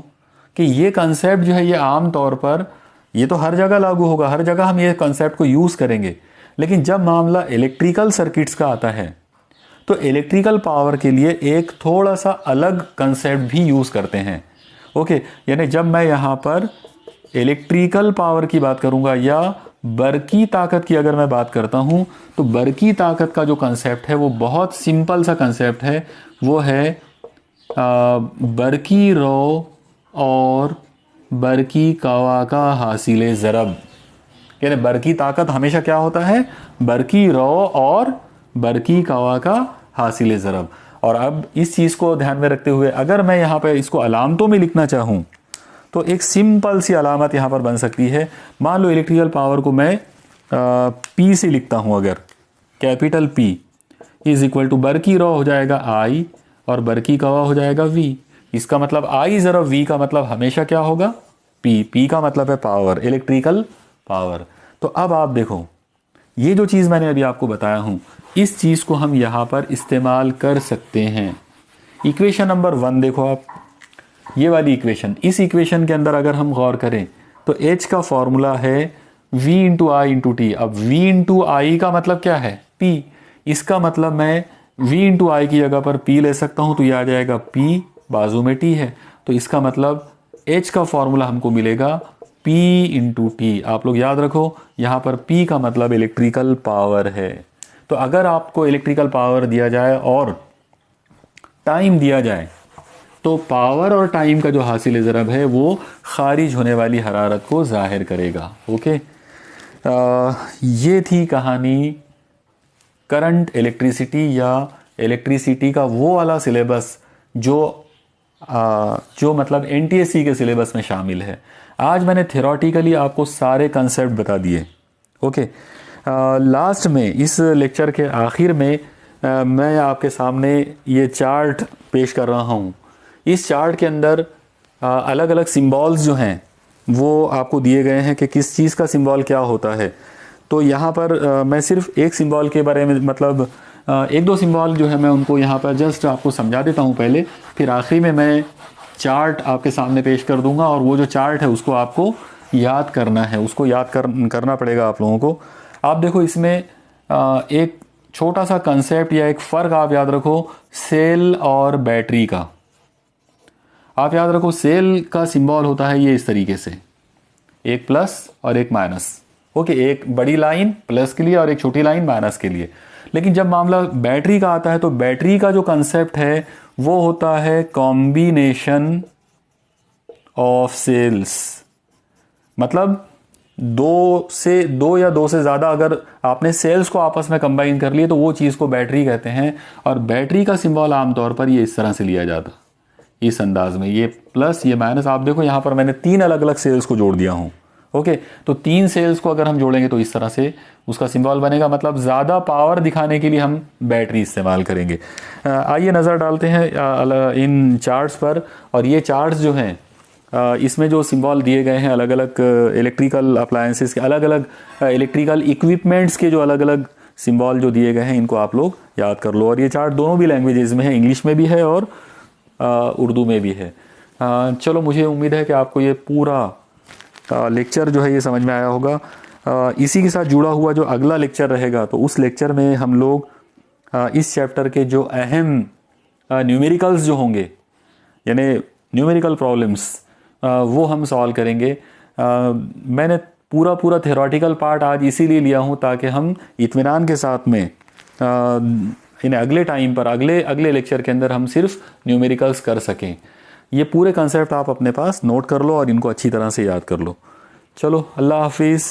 कि ये कंसेप्ट जो है ये आम तौर पर, ये तो हर जगह लागू होगा, हर जगह हम ये कंसेप्ट को यूज़ करेंगे, लेकिन जब मामला इलेक्ट्रिकल सर्किट्स का आता है तो इलेक्ट्रिकल पावर के लिए एक थोड़ा सा अलग कंसेप्ट भी यूज़ करते हैं। ओके, यानी जब मैं यहाँ पर इलेक्ट्रिकल पावर की बात करूँगा या बरकी ताकत की अगर मैं बात करता हूँ, तो बरकी ताकत का जो कंसेप्ट है वो बहुत सिंपल सा कंसेप्ट है। वो है बरकी रो और बरकी कवा का हासिले ज़रब, यानी बरकी ताकत हमेशा क्या होता है, बरकी रो और बरकी कवा का हासिले ज़रब। और अब इस चीज़ को ध्यान में रखते हुए अगर मैं यहाँ पे इसको अलामतों में लिखना चाहूँ तो एक सिंपल सी अलामत यहाँ पर बन सकती है। मान लो इलेक्ट्रिकल पावर को मैं P से लिखता हूँ, अगर capital P is equal to बरकी रो हो जाएगा I और बरकी कवा हो जाएगा V। इसका मतलब I ज़रब V का मतलब हमेशा क्या होगा, P का मतलब है पावर, इलेक्ट्रिकल पावर। तो अब आप देखो, ये जो चीज़ मैंने अभी आपको बताया हूँ, इस चीज़ को हम यहाँ पर इस्तेमाल कर सकते हैं। इक्वेशन नंबर 1 देखो आप, ये वाली इक्वेशन, इस इक्वेशन के अंदर अगर हम गौर करें तो H का फॉर्मूला है V इंटू आई इंटू टी। अब V इंटू आई का मतलब क्या है? P। इसका मतलब मैं V इंटू आई की जगह पर P ले सकता हूं, तो यह आ जाएगा P, बाजू में T है, तो इसका मतलब H का फॉर्मूला हमको मिलेगा P इंटू टी। आप लोग याद रखो, यहाँ पर P का मतलब इलेक्ट्रिकल पावर है। तो अगर आपको इलेक्ट्रिकल पावर दिया जाए और टाइम दिया जाए, तो पावर और टाइम का जो हासिल ज़रब है वो खारिज होने वाली हरारत को ज़ाहिर करेगा। ओके, ये थी कहानी करंट इलेक्ट्रिसिटी या इलेक्ट्रिसिटी का वो वाला सिलेबस जो मतलब एनटीएससी के सिलेबस में शामिल है। आज मैंने थ्योरेटिकली आपको सारे कंसेप्ट बता दिए। ओके, लास्ट में इस लेक्चर के आखिर में मैं आपके सामने ये चार्ट पेश कर रहा हूँ। इस चार्ट के अंदर अलग अलग सिंबल्स जो हैं वो आपको दिए गए हैं कि किस चीज़ का सिंबल क्या होता है। तो यहाँ पर मैं सिर्फ एक सिंबल के बारे में मतलब एक दो सिंबल जो है मैं उनको यहाँ पर जस्ट आपको समझा देता हूँ पहले, फिर आखिरी में मैं चार्ट आपके सामने पेश कर दूंगा और वो जो चार्ट है उसको आपको याद करना है, उसको याद करना पड़ेगा आप लोगों को। आप देखो, इसमें एक छोटा सा कंसेप्ट या एक फ़र्क आप याद रखो, सेल और बैटरी का। आप याद रखो, सेल का सिंबल होता है ये इस तरीके से, एक प्लस और एक माइनस। ओके, एक बड़ी लाइन प्लस के लिए और एक छोटी लाइन माइनस के लिए। लेकिन जब मामला बैटरी का आता है तो बैटरी का जो कंसेप्ट है वो होता है कॉम्बिनेशन ऑफ सेल्स। मतलब दो या दो से ज़्यादा अगर आपने सेल्स को आपस में कंबाइन कर लिए तो वो चीज़ को बैटरी कहते हैं। और बैटरी का सिंबल आमतौर पर ये इस तरह से लिया जाता, इस अंदाज में, ये प्लस ये माइनस। आप देखो यहाँ पर मैंने 3 अलग अलग सेल्स को जोड़ दिया हूँ। ओके, तो 3 सेल्स को अगर हम जोड़ेंगे तो इस तरह से उसका सिंबल बनेगा। मतलब ज़्यादा पावर दिखाने के लिए हम बैटरी इस्तेमाल करेंगे। आइए नज़र डालते हैं इन चार्ट्स पर। और ये चार्ट्स जो हैं इसमें जो सिंबल दिए गए हैं अलग अलग इलेक्ट्रिकल अप्लायंसेस के, अलग अलग इलेक्ट्रिकल इक्विपमेंट्स के जो अलग अलग सिंबल जो दिए गए हैं, इनको आप लोग याद कर लो। और ये चार्ट दोनों भी लैंग्वेजेस में है, इंग्लिश में भी है और उर्दू में भी है। चलो, मुझे उम्मीद है कि आपको ये पूरा लेक्चर जो है ये समझ में आया होगा। इसी के साथ जुड़ा हुआ जो अगला लेक्चर रहेगा, तो उस लेक्चर में हम लोग इस चैप्टर के जो अहम न्यूमेरिकल्स जो होंगे, यानी न्यूमेरिकल प्रॉब्लम्स, वो हम सॉल्व करेंगे। मैंने पूरा थ्योरेटिकल पार्ट आज इसीलिए लिया हूँ ताकि हम इत्मीनान के साथ में इन अगले टाइम पर अगले लेक्चर के अंदर हम सिर्फ न्यूमेरिकल्स कर सकें। ये पूरे कंसेप्ट आप अपने पास नोट कर लो और इनको अच्छी तरह से याद कर लो। चलो, अल्लाह हाफिज़।